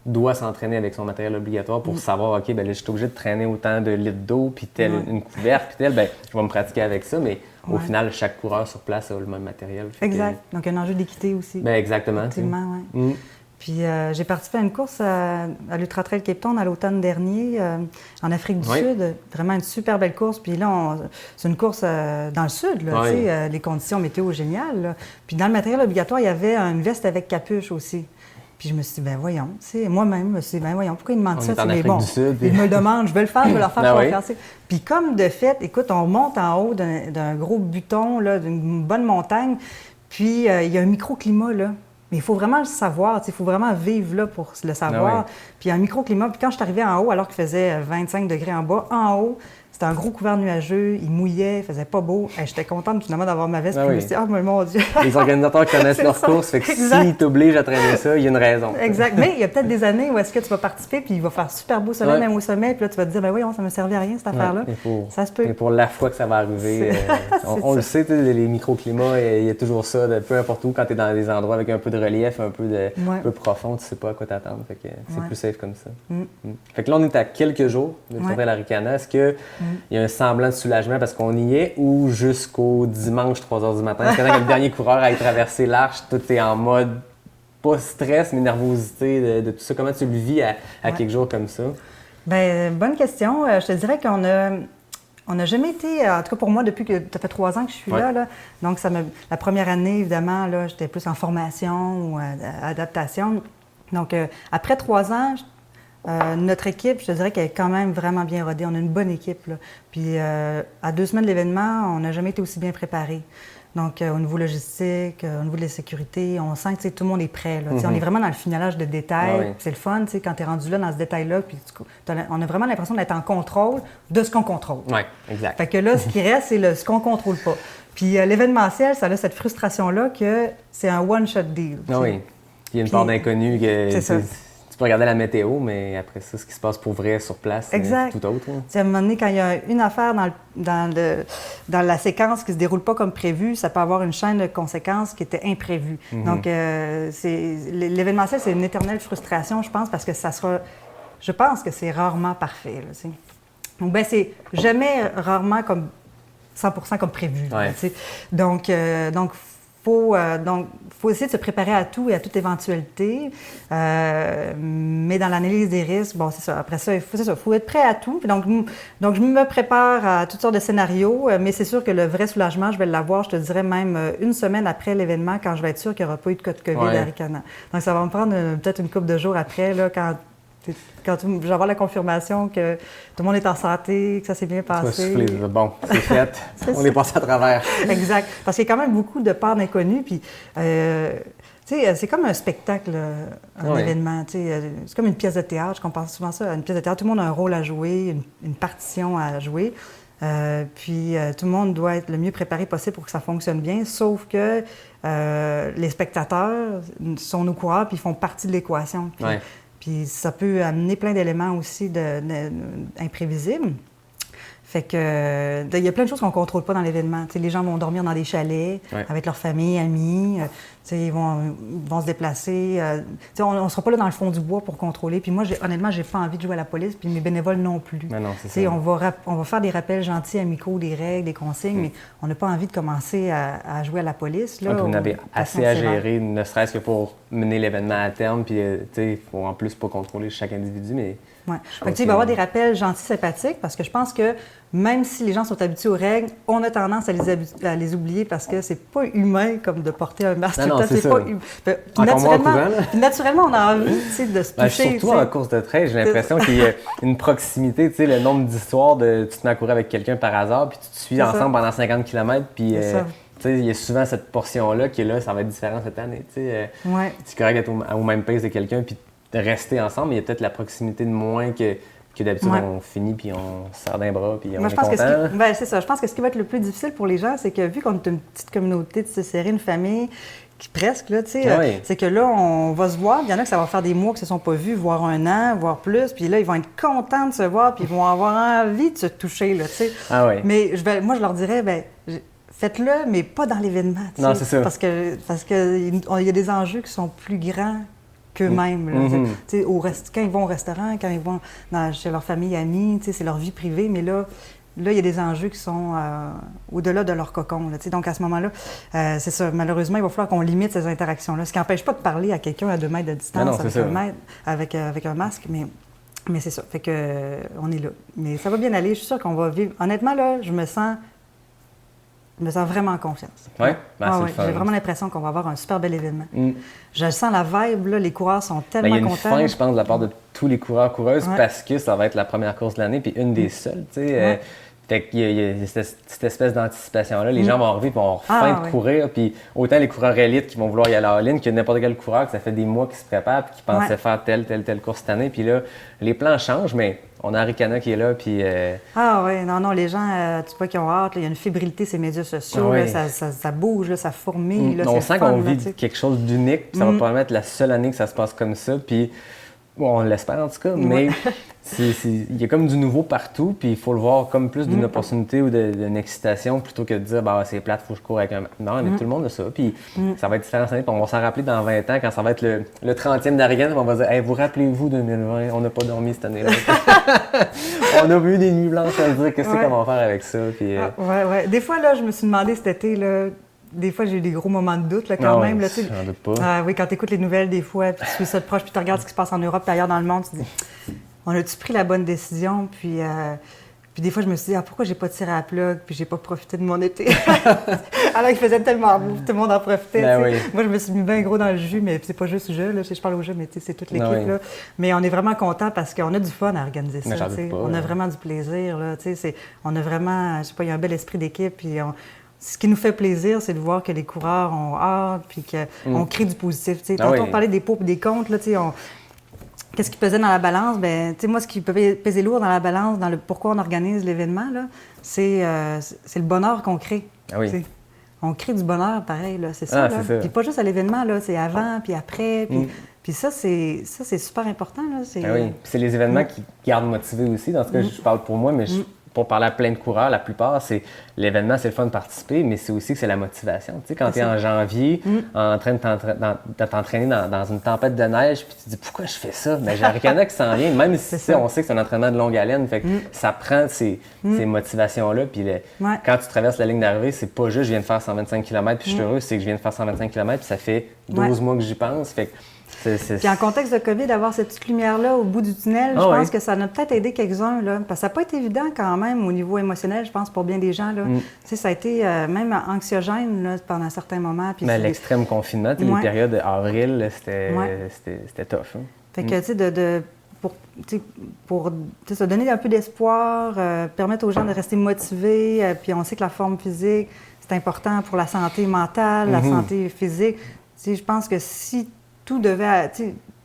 doit s'entraîner avec son matériel obligatoire pour savoir, OK, ben là, je suis obligé de traîner autant de litres d'eau, puis une couverte, puis ben, je vais me pratiquer avec ça, mais au final, chaque coureur sur place a le même matériel. Exact. Donc, un enjeu d'équité aussi. Ben, exactement. Effectivement, oui. Puis, j'ai participé à une course à l'Ultra Trail Cape Town à l'automne dernier, en Afrique du Sud. Vraiment une super belle course. Puis là, c'est une course dans le sud, là, les conditions météo géniales. Là. Puis, dans le matériel obligatoire, il y avait une veste avec capuche aussi. Puis je me suis dit, ben voyons, moi-même, je me suis dit, ben voyons, pourquoi ils demandent ça? Mais bon, du Sud, ils me le demandent, je vais le faire, je vais leur faire confiance. Puis comme de fait, écoute, on monte en haut d'un gros buton, là, d'une bonne montagne, puis il y a un microclimat, là. Mais il faut vraiment le savoir, il faut vraiment vivre là pour le savoir. Puis il y a un microclimat, puis quand je suis arrivée en haut, alors qu'il faisait 25 degrés en bas, en haut, c'était un gros couvert nuageux, il mouillait, il faisait pas beau. J'étais contente finalement d'avoir ma veste. Puis je me suis dit, mon Dieu! Les organisateurs connaissent leur course, fait que s'ils t'obligent à traîner ça, il y a une raison. Exact. Mais il y a peut-être des années où est-ce que tu vas participer, puis il va faire super beau soleil, même au sommet, puis là tu vas te dire, ben voyons, ça ne me servait à rien cette affaire-là. Ça se peut. Et pour la fois que ça va arriver, on le sait, les microclimats, il y a toujours ça, peu importe où, quand tu es dans des endroits avec un peu de relief, un peu profond, tu sais pas à quoi t'attendre. Fait que c'est plus safe comme ça. Fait que là, on est à quelques jours de Trail Arikana. Est-ce qu'il y a un semblant de soulagement parce qu'on y est ou jusqu'au dimanche 3h du matin? Est-ce que le dernier coureur a traversé l'arche, tout est en mode, pas stress, mais nervosité de tout ça? Comment tu le vis à quelques jours comme ça? Bien, bonne question. Je te dirais qu'on n'a jamais été, en tout cas pour moi, depuis que ça fait 3 ans que je suis là. Donc, la première année, évidemment, là, j'étais plus en formation ou adaptation. Donc, après 3 ans, notre équipe, je te dirais qu'elle est quand même vraiment bien rodée. On a une bonne équipe, là. Puis, à 2 semaines de l'événement, on n'a jamais été aussi bien préparé. Donc, au niveau logistique, au niveau de la sécurité, on sent que tout le monde est prêt. Là. On est vraiment dans le finalage de détails. C'est le fun, quand tu es rendu là dans ce détail-là. Puis on a vraiment l'impression d'être en contrôle de ce qu'on contrôle. Oui, exact. Fait que là, ce qui reste, c'est ce qu'on ne contrôle pas. Puis l'événementiel, ça a cette frustration-là que c'est un one-shot deal. Oui. Il y a une part d'inconnu que... C'est ça. Tu peux regarder la météo, mais après ça, ce qui se passe pour vrai sur place, c'est tout autre. À un moment donné, quand il y a une affaire dans la séquence qui ne se déroule pas comme prévu, ça peut avoir une chaîne de conséquences qui était imprévue. Donc, l'événementiel, c'est une éternelle frustration, je pense, parce que je pense que c'est rarement parfait. Là, donc, ben, c'est jamais rarement comme 100% comme prévu. Là, donc, faut essayer de se préparer à tout et à toute éventualité. Mais dans l'analyse des risques, bon, c'est ça. Après ça, il faut être prêt à tout. Puis donc, je me prépare à toutes sortes de scénarios, mais c'est sûr que le vrai soulagement, je vais l'avoir, je te dirais, même une semaine après l'événement, quand je vais être sûre qu'il n'y aura pas eu de cas de COVID à Arikana. Donc, ça va me prendre peut-être une couple de jours après, là, quand je vais avoir la confirmation que tout le monde est en santé, que ça s'est bien passé. Tu vas souffler, bon, c'est fait, on est passé à travers. Exact. Parce qu'il y a quand même beaucoup de parts d'inconnus. Puis, c'est comme un spectacle, un événement. C'est comme une pièce de théâtre. Je compare souvent ça à une pièce de théâtre. Tout le monde a un rôle à jouer, une partition à jouer. Puis, tout le monde doit être le mieux préparé possible pour que ça fonctionne bien. Sauf que les spectateurs sont nos coureurs puis ils font partie de l'équation. Puis Puis ça peut amener plein d'éléments aussi imprévisibles. Fait que il y a plein de choses qu'on ne contrôle pas dans l'événement. T'sais, les gens vont dormir dans des chalets avec leur famille, amis. Ils vont se déplacer. On ne sera pas là dans le fond du bois pour contrôler. Puis moi, honnêtement, j'ai pas envie de jouer à la police, puis mes bénévoles non plus. Mais non, c'est ça. On va faire des rappels gentils, amicaux, des règles, des consignes, mais on n'a pas envie de commencer à jouer à la police. Là, vous en avez assez à gérer, ne serait-ce que pour mener l'événement à terme. Puis il faut en plus pas contrôler chaque individu, mais... Ouais. Il va y avoir des rappels gentils, sympathiques, parce que je pense que même si les gens sont habitués aux règles, on a tendance à les oublier parce que c'est pas humain comme de porter un masque. Non, c'est pas naturellement, on a envie de se toucher. Surtout en course de trail, j'ai l'impression qu'il y a une proximité, le nombre d'histoires de tu te mets à courir avec quelqu'un par hasard, puis tu te suis ensemble pendant 50 km, puis il y a souvent cette portion-là qui est là, ça va être différent cette année. C'est correct d'être au même pace de quelqu'un, puis de rester ensemble, mais il y a peut-être la proximité de moins que d'habitude, on finit, puis on se serre d'un bras, puis on est content. C'est ça. Je pense que ce qui va être le plus difficile pour les gens, c'est que vu qu'on est une petite communauté de serrés, une famille, qui presque, là, c'est que là, on va se voir. Il y en a que ça va faire des mois qu'ils ne se sont pas vus, voire un an, voire plus. Puis là, ils vont être contents de se voir, puis ils vont avoir envie de se toucher, là, Mais moi, je leur dirais, faites-le, mais pas dans l'événement. Non, c'est ça. Parce que y a des enjeux qui sont plus grands qu'eux-mêmes. Quand ils vont au restaurant, quand ils vont chez leur famille, amis, c'est leur vie privée, mais là, il y a des enjeux qui sont au-delà de leur cocon. Là, donc, à ce moment-là, c'est ça. Malheureusement, il va falloir qu'on limite ces interactions-là, ce qui n'empêche pas de parler à quelqu'un à 2 mètres de distance avec un masque, mais c'est ça. Fait que on est là. Mais ça va bien aller. Je suis sûre qu'on va vivre... Honnêtement, là, je me sens vraiment en confiance. Oui? C'est j'ai vraiment l'impression qu'on va avoir un super bel événement. Je sens la vibe, là, les coureurs sont tellement contents. Il y a une fin, je pense, de la part de tous les coureurs-coureuses parce que ça va être la première course de l'année puis une des seules. Fait qu'il y a cette espèce d'anticipation-là. Les gens vont arriver et vont avoir faim de courir. Puis autant les coureurs élites qui vont vouloir y aller à all-in que n'importe quel coureur que ça fait des mois qu'ils se préparent et qui pensaient faire telle course cette année. Puis là, les plans changent, mais on a Arikana qui est là. Puis, non, les gens, tu vois, qui ont hâte. Il y a une fébrilité sur les médias sociaux. Là, ça bouge, là, ça fourmille. Là, on sent qu'on vit quelque chose d'unique. Ça va probablement être la seule année que ça se passe comme ça. Puis on l'espère en tout cas, mais il y a comme du nouveau partout, puis il faut le voir comme plus d'une opportunité ou d'une excitation plutôt que de dire c'est plate, il faut que je cours avec un... Non, mais tout le monde a ça, puis ça va être différent cette année, puis on va s'en rappeler dans 20 ans, quand ça va être le 30e d'Arrigane, on va dire hey, vous rappelez-vous 2020, on n'a pas dormi cette année-là. On a vu des nuits blanches à se dire qu'est-ce qu'on va faire avec ça. Puis, Des fois, là, je me suis demandé cet été, là, des fois, j'ai eu des gros moments de doute, là, quand même. Là, j'en doute pas. Oui, quand tu écoutes les nouvelles, des fois, puis tu suis ça de proche, puis tu regardes ce qui se passe en Europe et ailleurs dans le monde, tu te dis, on a-tu pris la bonne décision? Puis des fois, je me suis dit, pourquoi j'ai pas tiré à la plug, puis j'ai pas profité de mon été? Alors qu'il faisait tellement beau, tout le monde en profitait. Moi, je me suis mis bien gros dans le jus, mais c'est pas juste le jeu, là, je parle au jeu, mais c'est toute l'équipe. Là. Mais on est vraiment content parce qu'on a du fun à organiser ça. On a vraiment du plaisir. Là, on a vraiment, je sais pas, il y a un bel esprit d'équipe, puis ce qui nous fait plaisir, c'est de voir que les coureurs ont hâte puis qu'on crée du positif. Tantôt, on parlait des pour et des contre. Qu'est-ce qui pesait dans la balance? Moi, ce qui peut peser lourd dans la balance, dans le pourquoi on organise l'événement, là, c'est le bonheur qu'on crée. On crée du bonheur, pareil, là, c'est ça. Puis pas juste à l'événement, là, c'est avant, puis après. Puis ça, c'est super important. Là, c'est les événements qui gardent motivés aussi. Dans ce cas, je parle pour moi, mais pour parler à plein de coureurs, la plupart, c'est l'événement, c'est le fun de participer, mais c'est aussi que c'est la motivation. Tu sais, quand tu es en janvier, en train de t'entraîner dans une tempête de neige, puis tu te dis pourquoi je fais ça? Mais j'ai Arikana qui s'en vient, même si on sait que c'est un entraînement de longue haleine, fait que ça prend ces motivations-là. Puis quand tu traverses la ligne d'arrivée, c'est pas juste je viens de faire 125 km puis je suis heureux, c'est que je viens de faire 125 km puis ça fait 12 mois que j'y pense. Fait que Puis en contexte de COVID, d'avoir cette petite lumière-là au bout du tunnel, je pense que ça a peut-être aidé quelques-uns. Là, parce que ça n'a pas été évident quand même au niveau émotionnel, je pense, pour bien des gens. Là. Ça a été même anxiogène là, pendant certains moments. Puis mais l'extrême confinement, les périodes avril, c'était tough. Hein? Fait que, tu sais, pour se donner un peu d'espoir, permettre aux gens de rester motivés, puis on sait que la forme physique, c'est important pour la santé mentale, la santé physique. Je pense que si tout devait...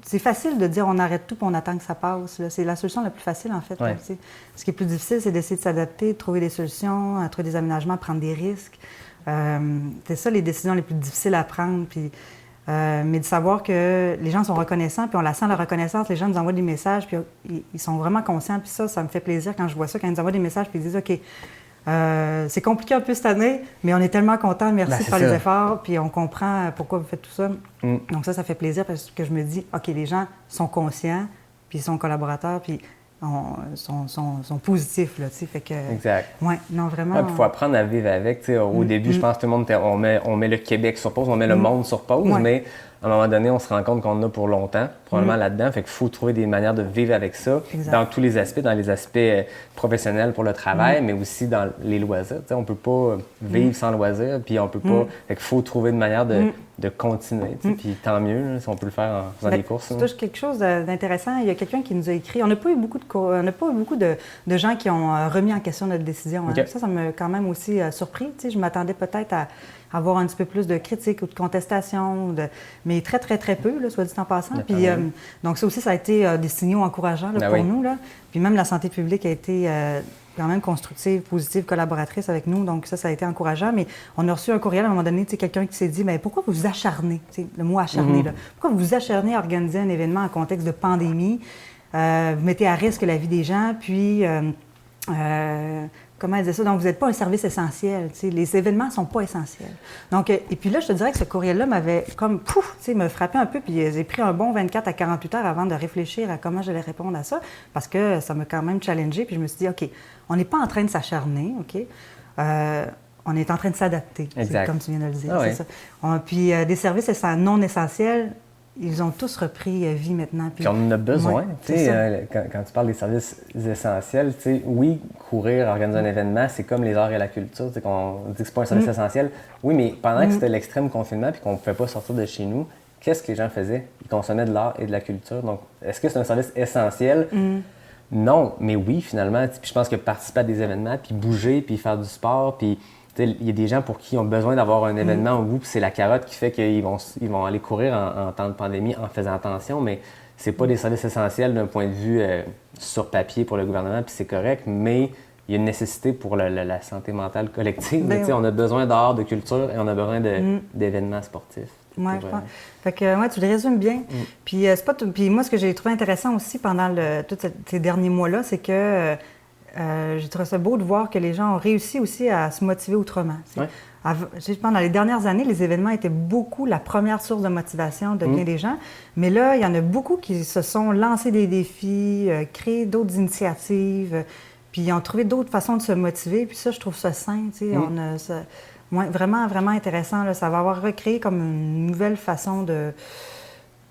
C'est facile de dire on arrête tout et on attend que ça passe. Là. C'est la solution la plus facile, en fait. Là, ce qui est plus difficile, c'est d'essayer de s'adapter, de trouver des solutions, trouver des aménagements, prendre des risques. C'est ça les décisions les plus difficiles à prendre. Puis, Mais de savoir que les gens sont reconnaissants, puis on la sent, la reconnaissance, les gens nous envoient des messages, puis ils sont vraiment conscients, puis ça me fait plaisir quand je vois ça, quand ils nous envoient des messages, puis ils disent « OK, c'est compliqué un peu cette année, mais on est tellement contents, merci de faire les efforts, puis on comprend pourquoi vous faites tout ça. » Donc ça fait plaisir parce que je me dis « OK, les gens sont conscients, puis ils sont collaborateurs, puis sont positifs, là, tu sais, fait que... Exact. Oui, non, vraiment... Il faut apprendre à vivre avec, tu sais. Au début, je pense que tout le monde, on met le Québec sur pause, on met le monde sur pause, mais à un moment donné, on se rend compte qu'on en a pour longtemps, probablement là-dedans. Fait qu'il faut trouver des manières de vivre avec ça, dans tous les aspects, dans les aspects professionnels pour le travail, mais aussi dans les loisirs. Tu sais, on peut pas vivre sans loisirs, puis on peut pas... Fait qu'il faut trouver une manière de continuer, tu sais. Puis tant mieux, là, si on peut le faire en faisant des courses. Tu touches quelque chose d'intéressant. Il y a quelqu'un qui nous a écrit. On n'a pas eu beaucoup de gens qui ont remis en question notre décision. Hein. Ça m'a quand même aussi surpris. Tu sais, je m'attendais peut-être à avoir un petit peu plus de critiques ou de contestations, mais très, très, très peu, là, soit dit en passant. Puis, donc, ça aussi, ça a été des signaux encourageants là, pour nous. Là. Puis même la santé publique a été quand même constructive, positive, collaboratrice avec nous. Donc, ça a été encourageant. Mais on a reçu un courriel à un moment donné, quelqu'un qui s'est dit « Mais pourquoi vous vous acharnez? » Le mot « acharné », là. Pourquoi vous vous acharnez à organiser un événement en contexte de pandémie? Vous mettez à risque la vie des gens, puis... comment elle disait ça? Donc, vous n'êtes pas un service essentiel. T'sais. Les événements ne sont pas essentiels. Donc, et puis là, je te dirais que ce courriel-là m'avait comme, me frappé un peu, puis j'ai pris un bon 24 à 48 heures avant de réfléchir à comment j'allais répondre à ça, parce que ça m'a quand même challengée, puis je me suis dit, OK, on n'est pas en train de s'acharner, OK? On est en train de s'adapter, comme tu viens de le dire. C'est ça. Puis des services non essentiels, ils ont tous repris vie maintenant. Puis on en a besoin. Quand tu parles des services essentiels, oui, courir, organiser un événement, c'est comme les arts et la culture. On dit que c'est pas un service essentiel. Oui, mais pendant que c'était l'extrême confinement et qu'on ne pouvait pas sortir de chez nous, qu'est-ce que les gens faisaient? Ils consommaient de l'art et de la culture. Donc, est-ce que c'est un service essentiel? Non, mais oui, finalement. Puis je pense que participer à des événements, puis bouger, puis faire du sport, puis... Il y a des gens pour qui ont besoin d'avoir un événement au bout, puis c'est la carotte qui fait qu'ils vont aller courir en temps de pandémie en faisant attention, mais c'est pas des services essentiels d'un point de vue sur papier pour le gouvernement, puis c'est correct, mais il y a une nécessité pour la santé mentale collective. On a besoin d'art, de culture, et on a besoin d'événements sportifs. Oui, je pense. Fait que, tu le résumes bien. Puis, puis moi, ce que j'ai trouvé intéressant aussi pendant tous ces derniers mois-là, c'est que... j'ai trouvé ça beau de voir que les gens ont réussi aussi à se motiver autrement. Je pense dans les dernières années, les événements étaient beaucoup la première source de motivation de bien des gens. Mais là, il y en a beaucoup qui se sont lancés des défis, créé d'autres initiatives, puis ils ont trouvé d'autres façons de se motiver. Puis ça, je trouve ça sain. Vraiment, vraiment intéressant. Là. Ça va avoir recréé comme une nouvelle façon de...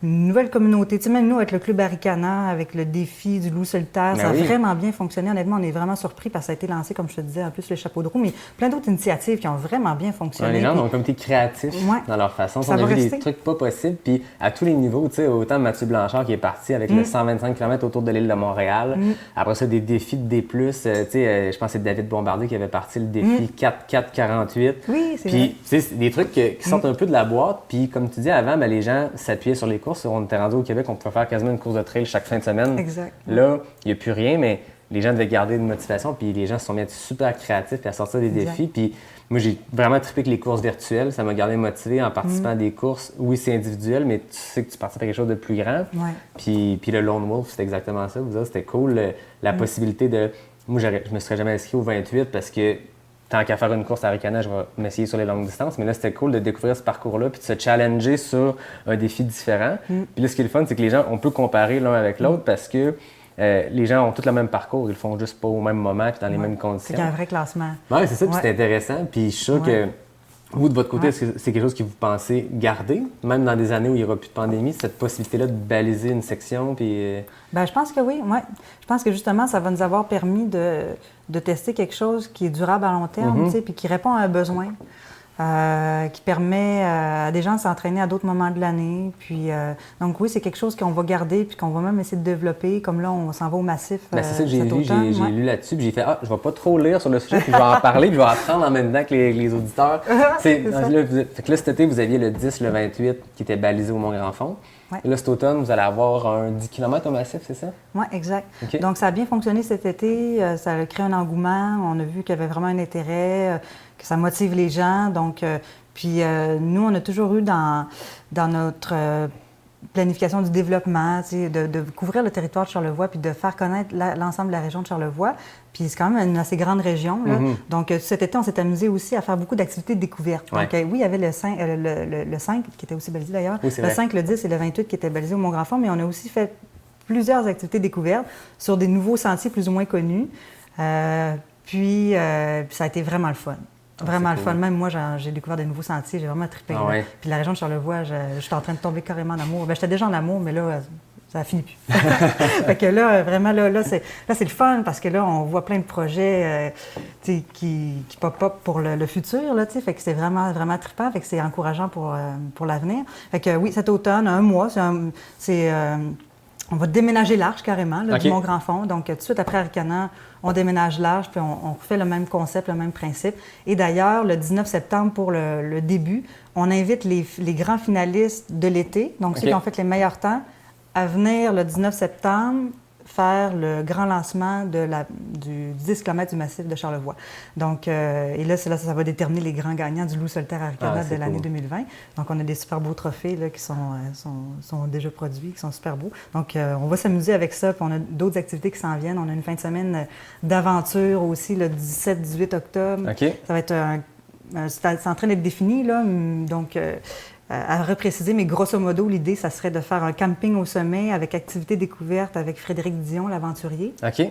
Une nouvelle communauté. Tu sais, même nous, avec le Club Arikana, avec le défi du loup solitaire, ça a vraiment bien fonctionné. Honnêtement, on est vraiment surpris parce que ça a été lancé, comme je te disais, en plus le chapeau de roue, mais plein d'autres initiatives qui ont vraiment bien fonctionné. Les gens ont un comité créatif dans leur façon. On a vu des trucs pas possibles, puis à tous les niveaux, tu sais, autant Mathieu Blanchard qui est parti avec le 125 km autour de l'île de Montréal. Après ça, des défis de D+. Tu sais, je pense que c'est David Bombardier qui avait parti le défi 4-4-48. Oui, c'est puis, tu sais, c'est des trucs qui sortent un peu de la boîte. Puis, comme tu dis avant, les gens s'appuyaient sur les courses. On était rendu au Québec, on pouvait faire quasiment une course de trail chaque fin de semaine. Exact. Là, il n'y a plus rien, mais les gens devaient garder une motivation, puis les gens se sont mis à être super créatifs et à sortir des défis. Puis moi, j'ai vraiment trippé avec les courses virtuelles. Ça m'a gardé motivé en participant à des courses. Oui, c'est individuel, mais tu sais que tu participes à quelque chose de plus grand. Puis le Lone Wolf, c'était exactement ça. C'était cool, la possibilité de... Moi, je me serais jamais inscrit au 28 parce que tant qu'à faire une course à Arikana, je vais m'essayer sur les longues distances. Mais là, c'était cool de découvrir ce parcours-là puis de se challenger sur un défi différent. Puis là, ce qui est le fun, c'est que les gens, on peut comparer l'un avec l'autre parce que les gens ont tous le même parcours. Ils le font juste pas au même moment puis dans les mêmes conditions. C'est qu'il y a un vrai classement. Oui, c'est ça. Puis c'est intéressant. Puis je suis sûr que vous, de votre côté, est-ce que c'est quelque chose que vous pensez garder, même dans des années où il n'y aura plus de pandémie, cette possibilité-là de baliser une section? Puis... Bien, je pense que oui. Je pense que justement, ça va nous avoir permis de tester quelque chose qui est durable à long terme, tu sais, puis qui répond à un besoin, qui permet à des gens de s'entraîner à d'autres moments de l'année. Puis, donc oui, c'est quelque chose qu'on va garder puis qu'on va même essayer de développer. Comme là, on s'en va au massif c'est ça que j'ai lu. J'ai lu là-dessus puis j'ai fait « je ne vais pas trop lire sur le sujet puis je vais en parler puis je vais apprendre en même temps que les auditeurs. » Fait que là, cet été, vous aviez le 10, le 28 qui était balisé au Mont-Grand-Fond. Ouais. Et là, cet automne, vous allez avoir un 10 km au massif, c'est ça? Oui, exact. OK. Donc, ça a bien fonctionné cet été. Ça a créé un engouement. On a vu qu'il y avait vraiment un intérêt, que ça motive les gens. Donc, puis nous, on a toujours eu dans notre planification du développement, de couvrir le territoire de Charlevoix puis de faire connaître l'ensemble de la région de Charlevoix. Puis c'est quand même une assez grande région. Là. Donc cet été, on s'est amusé aussi à faire beaucoup d'activités de découverte. Ouais. Donc oui, il y avait le 5 qui était aussi balisé d'ailleurs. Oui, c'est le vrai. 5, le 10 et le 28 qui étaient balisés au Mont-Grand-Fond, mais on a aussi fait plusieurs activités découvertes sur des nouveaux sentiers plus ou moins connus. Puis ça a été vraiment le fun. Vraiment le cool. fun. Même moi, j'ai découvert des nouveaux sentiers. J'ai vraiment trippé. Ah ouais. Puis la région de Charlevoix, je suis en train de tomber carrément en amour. Bien, j'étais déjà en amour, mais là, ça finit plus. Fait que là, vraiment, là, c'est le fun parce que là, on voit plein de projets qui pop-up pour le futur. Là, fait que c'est vraiment, vraiment trippant. Fait que c'est encourageant pour l'avenir. Fait que oui, cet automne, un mois, on va déménager l'Arche carrément, là, OK. du Mont-Grand-Fond. Donc, tout de suite après Aricana, on déménage l'Arche, puis on refait le même concept, le même principe. Et d'ailleurs, le 19 septembre, pour le début, on invite les grands finalistes de l'été, donc ceux OK. qui ont fait les meilleurs temps, à venir le 19 septembre faire le grand lancement du 10 km du massif de Charlevoix. Donc, et là, c'est là que ça va déterminer les grands gagnants du Loup solitaire Aricana de l'année cool. 2020. Donc, on a des super beaux trophées là, qui sont déjà produits, qui sont super beaux. Donc, on va s'amuser avec ça. Puis on a d'autres activités qui s'en viennent. On a une fin de semaine d'aventure aussi, le 17-18 octobre. OK. Ça va être c'est en train d'être défini, là. Donc, à repréciser, mais grosso modo, l'idée, ça serait de faire un camping au sommet avec activité découverte avec Frédéric Dion, l'aventurier, OK.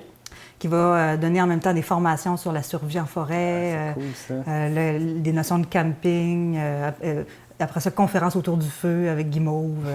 qui va donner en même temps des formations sur la survie en forêt, C'est cool, ça. des notions de camping, après ça, conférence autour du feu avec Guimauve.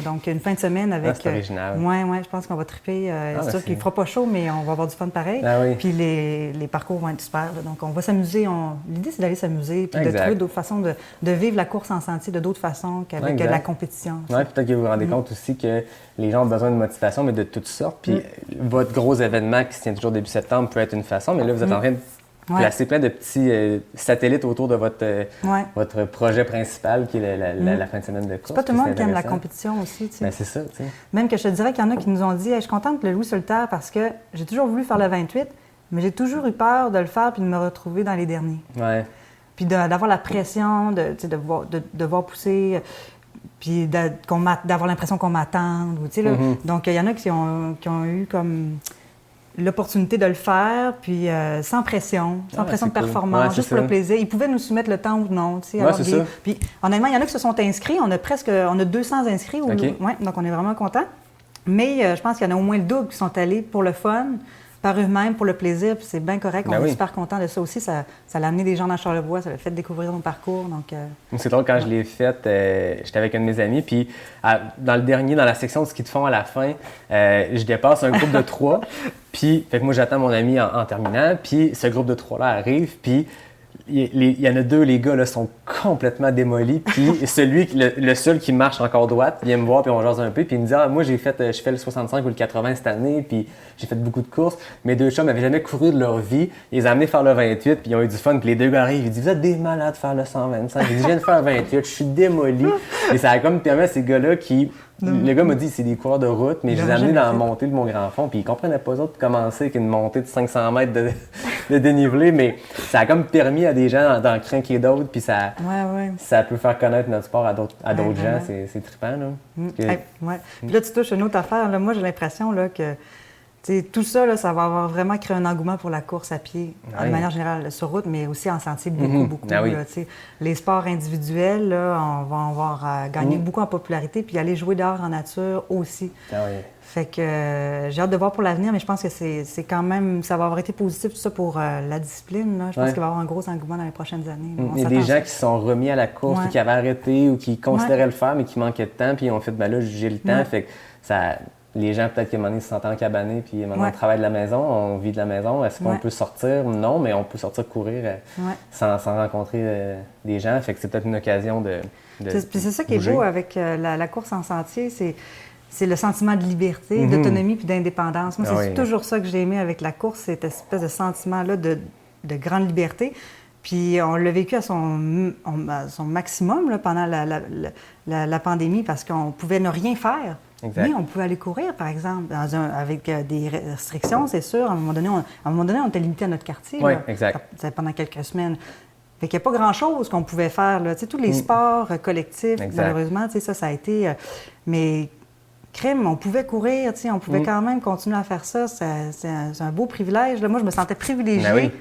Donc, une fin de semaine avec... c'est original. Oui, je pense qu'on va triper. C'est sûr qu'il ne fera pas chaud, mais on va avoir du fun pareil. Ah oui. Puis les parcours vont être super. Là. Donc, on va s'amuser. L'idée, c'est d'aller s'amuser puis de Exact. trouver d'autres façons de vivre la course en sentier de d'autres façons qu'avec Exact. de la compétition. Oui, peut-être que vous vous rendez compte aussi que les gens ont besoin de motivation, mais de toutes sortes. Puis votre gros événement qui se tient toujours début septembre peut être une façon, mais là, vous êtes en train de placer plein de petits satellites autour de votre projet principal, qui est la fin de semaine de course. C'est pas tout le monde qui aime la intéressant. compétition aussi. Tu sais. Ben, c'est ça, tu sais. Même que je te dirais qu'il y en a qui nous ont dit je suis contente de le Loup solitaire parce que j'ai toujours voulu faire le 28, mais j'ai toujours eu peur de le faire puis de me retrouver dans les derniers. Ouais. Puis d'avoir la pression de voir pousser, puis d'avoir l'impression qu'on m'attend. Donc, il y en a qui ont eu comme l'opportunité de le faire, puis sans pression de c'est performance, cool. Ouais, juste c'est pour le ça. plaisir. Ils pouvaient nous soumettre le temps ou non. Ouais, alors, c'est ça. Puis honnêtement, il y en a qui se sont inscrits. On a 200 inscrits. OK. Donc, on est vraiment contents. Mais je pense qu'il y en a au moins le double qui sont allés pour le fun, par eux-mêmes, pour le plaisir, puis c'est bien correct. Ben on oui. est super contents de ça aussi. Ça a amené des gens dans Charlevoix, ça l'a fait découvrir mon parcours. Donc, C'est drôle, quand je l'ai faite, j'étais avec un de mes amis, puis dans la section de ski de fond à la fin, je dépasse un groupe de 3, puis fait que moi j'attends mon ami en terminant, puis ce groupe de 3-là arrive, puis il y en a 2, les gars, là, sont complètement démolis, puis le seul qui marche encore droite vient me voir, puis on jase un peu, puis il me dit « Ah, moi je fais le 65 ou le 80 cette année, puis j'ai fait beaucoup de courses. Mes 2 chums n'avaient jamais couru de leur vie. Ils les ont amenés faire le 28, puis ils ont eu du fun. Puis les 2 gars arrivent, ils disent « Vous êtes des malades de faire le 125. » Ils disent « Je viens de faire le 28, je suis démoli. » Et ça a comme permis à ces gars-là qui... Le gars m'a dit c'est des coureurs de route, mais je les ai amenés dans la montée de Mont-Grand-Fond, puis ils comprenaient pas autres de commencer avec une montée de 500 mètres de dénivelé, mais ça a comme permis à des gens d'en craquer d'autres, puis ça peut faire connaître notre sport à d'autres gens, c'est trippant, là. Puis là, tu touches une autre affaire. Là, moi, j'ai l'impression là, que tout ça, là, ça va avoir vraiment créé un engouement pour la course à pied, de manière générale, sur route, mais aussi en sentier, beaucoup. Ah oui. Là, les sports individuels, là, on va avoir gagné beaucoup en popularité, puis aller jouer dehors en nature aussi. Ah oui. Fait que j'ai hâte de voir pour l'avenir, mais je pense que c'est quand même, ça va avoir été positif tout ça pour la discipline. Là. Je pense qu'il va y avoir un gros engouement dans les prochaines années. Là. Il y a des gens qui se sont remis à la course, ou qui avaient arrêté, ou qui considéraient le faire, mais qui manquaient de temps, puis ils ont fait, ben là, j'ai le temps. Fait que les gens, peut-être qu'à un moment donné, se sentent encabanés, puis maintenant, on travaille de la maison, on vit de la maison. Est-ce qu'on peut sortir? Non, mais on peut sortir courir sans rencontrer des gens. Fait que c'est peut-être une occasion de Puis c'est ça qui bouger. est beau avec la course en sentier, c'est le sentiment de liberté, d'autonomie puis d'indépendance. Moi, c'est toujours ça que j'ai aimé avec la course, cette espèce de sentiment-là de grande liberté. Puis on l'a vécu à son maximum là, pendant la pandémie parce qu'on pouvait ne rien faire. Exact. Mais on pouvait aller courir, par exemple, avec des restrictions, c'est sûr. À un moment donné, on était limité à notre quartier. Oui, là, exact. pendant quelques semaines. Fait qu'il n'y a pas grand-chose qu'on pouvait faire. Là. Tu sais, tous les sports collectifs, exact. malheureusement, tu sais, ça a été... mais crème, on pouvait courir, tu sais, on pouvait quand même continuer à faire ça. C'est un beau privilège. Là. Moi, je me sentais privilégiée Ben oui.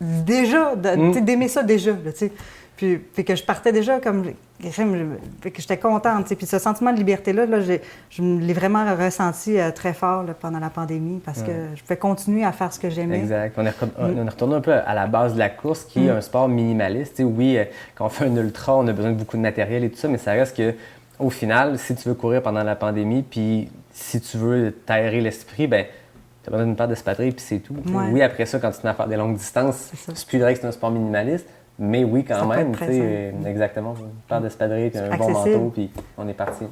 déjà, tu sais, d'aimer ça déjà. Là, tu sais. Puis que je partais déjà comme... Fait que j'étais contente. Tu sais. Puis ce sentiment de liberté-là, je l'ai vraiment ressenti très fort là, pendant la pandémie parce que je pouvais continuer à faire ce que j'aimais. Exact. On est retourné un peu à la base de la course, qui est un sport minimaliste. Tu sais, oui, quand on fait un ultra, on a besoin de beaucoup de matériel et tout ça, mais ça reste que au final, si tu veux courir pendant la pandémie, puis si tu veux t'aérer l'esprit, ben tu as besoin d'une paire d'espadrilles, puis c'est tout. Ouais. Oui, après ça, quand tu vas faire des longues distances, c'est plus vrai que c'est un sport minimaliste, mais oui, quand ça même, peut tu être sais, exactement. Une paire d'espadrilles, puis un bon manteau, puis on est parti.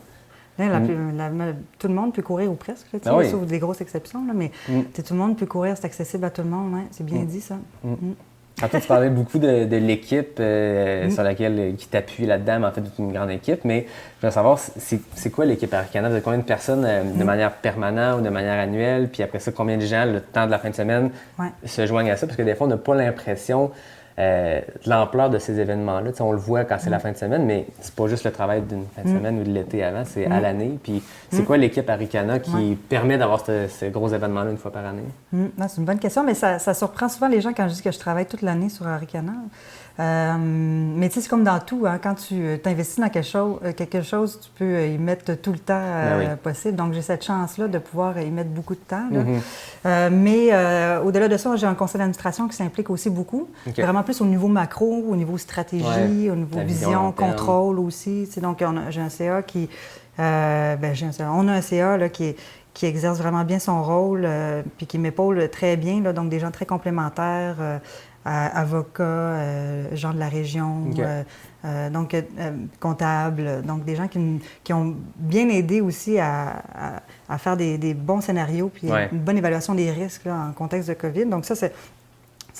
Tout le monde peut courir ou presque, là, Ah oui. sauf des grosses exceptions, là, mais tout le monde peut courir, c'est accessible à tout le monde. Ouais, c'est bien dit, ça. Tantôt, tu parlais beaucoup de l'équipe sur laquelle qui t'appuie là-dedans, mais en fait, c'est une grande équipe. Mais je veux savoir, c'est quoi l'équipe Arikana? Vous avez combien de personnes de manière permanente ou de manière annuelle? Puis après ça, combien de gens, le temps de la fin de semaine, se joignent à ça? Parce que des fois, on n'a pas l'impression de l'ampleur de ces événements-là. Tu sais, on le voit quand c'est la fin de semaine, mais c'est pas juste le travail d'une fin de semaine ou de l'été avant, c'est à l'année. Puis c'est quoi l'équipe Arikana qui permet d'avoir ce gros événement-là une fois par année? C'est une bonne question, mais ça surprend souvent les gens quand je dis que je travaille toute l'année sur Arikana. Mais tu sais, c'est comme dans tout, hein, quand tu t'investis dans quelque chose, tu peux y mettre tout le temps possible. Donc, j'ai cette chance-là de pouvoir y mettre beaucoup de temps. Là. Mais au-delà de ça, j'ai un conseil d'administration qui s'implique aussi beaucoup, vraiment plus au niveau macro, au niveau stratégie, au niveau vision, contrôle aussi. Tu sais, donc, j'ai un CA qui... on a un CA là, qui exerce vraiment bien son rôle, puis qui m'épaule très bien, là, donc des gens très complémentaires, avocats, gens de la région, donc comptables, donc des gens qui ont bien aidé aussi à faire des bons scénarios, puis une bonne évaluation des risques là, en contexte de COVID. Donc ça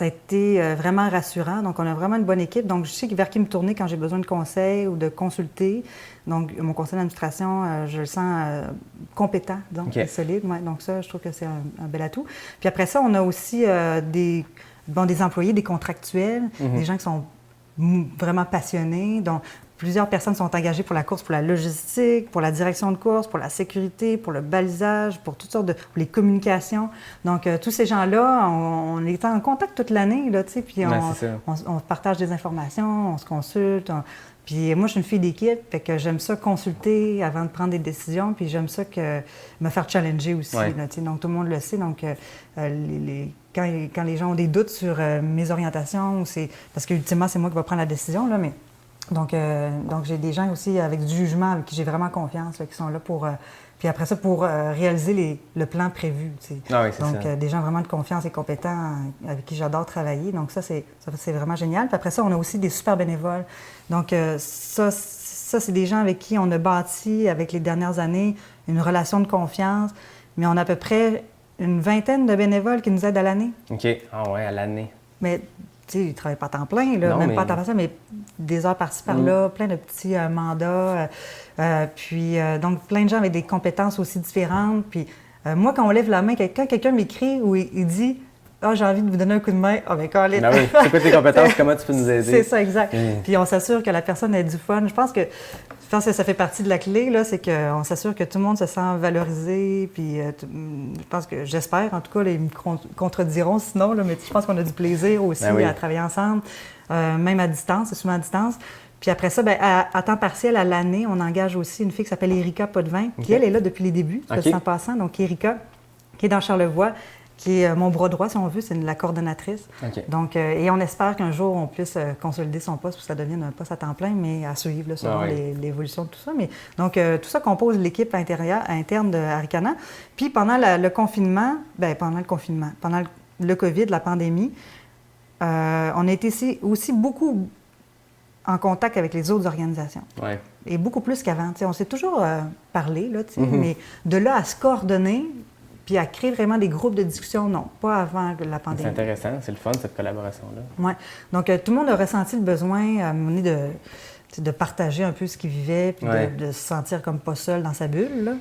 a été vraiment rassurant. Donc, on a vraiment une bonne équipe. Donc, je sais vers qui me tourner quand j'ai besoin de conseils ou de consulter. Donc, mon conseil d'administration, je le sens compétent, donc solide. Ouais, donc, ça, je trouve que c'est un bel atout. Puis après ça, on a aussi des employés, des contractuels, des gens qui sont vraiment passionnés. Donc, plusieurs personnes sont engagées pour la course, pour la logistique, pour la direction de course, pour la sécurité, pour le balisage, pour toutes sortes pour les communications. Donc, tous ces gens-là, on est en contact toute l'année, là, tu sais, puis on partage des informations, on se consulte. Puis moi, je suis une fille d'équipe, fait que j'aime ça consulter avant de prendre des décisions, puis j'aime ça me faire challenger aussi, là, tu sais. Donc, tout le monde le sait. Donc, quand les gens ont des doutes sur mes orientations, parce qu'ultimement, c'est moi qui vais prendre la décision, là, mais... Donc, j'ai des gens aussi avec du jugement, avec qui j'ai vraiment confiance, là, qui sont là pour... puis après ça, pour réaliser le plan prévu. Tu sais. Ah oui, c'est donc, ça. Des gens vraiment de confiance et compétents avec qui j'adore travailler. Donc, ça, c'est vraiment génial. Puis après ça, on a aussi des super bénévoles. Donc, ça, c'est des gens avec qui on a bâti, avec les dernières années, une relation de confiance. Mais on a à peu près une vingtaine de bénévoles qui nous aident à l'année. OK. Ah ouais, à l'année. Mais... Tu sais, ils ne travaillent pas à temps plein, là, non, même pas à temps plein, mais des heures par-ci, par-là, plein de petits mandats. Donc, plein de gens avec des compétences aussi différentes. Puis, moi, quand on lève la main, quand quelqu'un m'écrit ou il dit « Ah, j'ai envie de vous donner un coup de main », ah, bien, Colin. Ben oui, c'est quoi tes compétences? Comment tu peux nous aider? C'est ça, exact. Puis, on s'assure que la personne ait du fun. Je pense que ça fait partie de la clé, là, c'est qu'on s'assure que tout le monde se sent valorisé. Puis, je pense que, j'espère, en tout cas, là, ils me contrediront sinon, là, mais je pense qu'on a du plaisir aussi à travailler ensemble, même à distance, c'est souvent à distance. Puis après ça, à temps partiel, à l'année, on engage aussi une fille qui s'appelle Erika Potvin, qui, elle, est là depuis les débuts, en passant. Donc, Erika, qui est dans Charlevoix, qui est mon bras droit, si on veut, c'est la coordonnatrice. Donc, et on espère qu'un jour, on puisse consolider son poste pour que ça devienne un poste à temps plein, mais à suivre, là, selon l'évolution de tout ça. Mais, donc, tout ça compose l'équipe interne de Arikana. Puis, pendant le confinement, pendant le COVID, la pandémie, on a été aussi beaucoup en contact avec les autres organisations. Et beaucoup plus qu'avant. On s'est toujours parlé, là, mais de là à se coordonner, puis à créer vraiment des groupes de discussion, non, pas avant la pandémie. C'est intéressant, c'est le fun, cette collaboration-là. Oui. Donc, tout le monde a ressenti le besoin, à un moment donné, de partager un peu ce qu'il vivait, puis de se sentir comme pas seul dans sa bulle, là.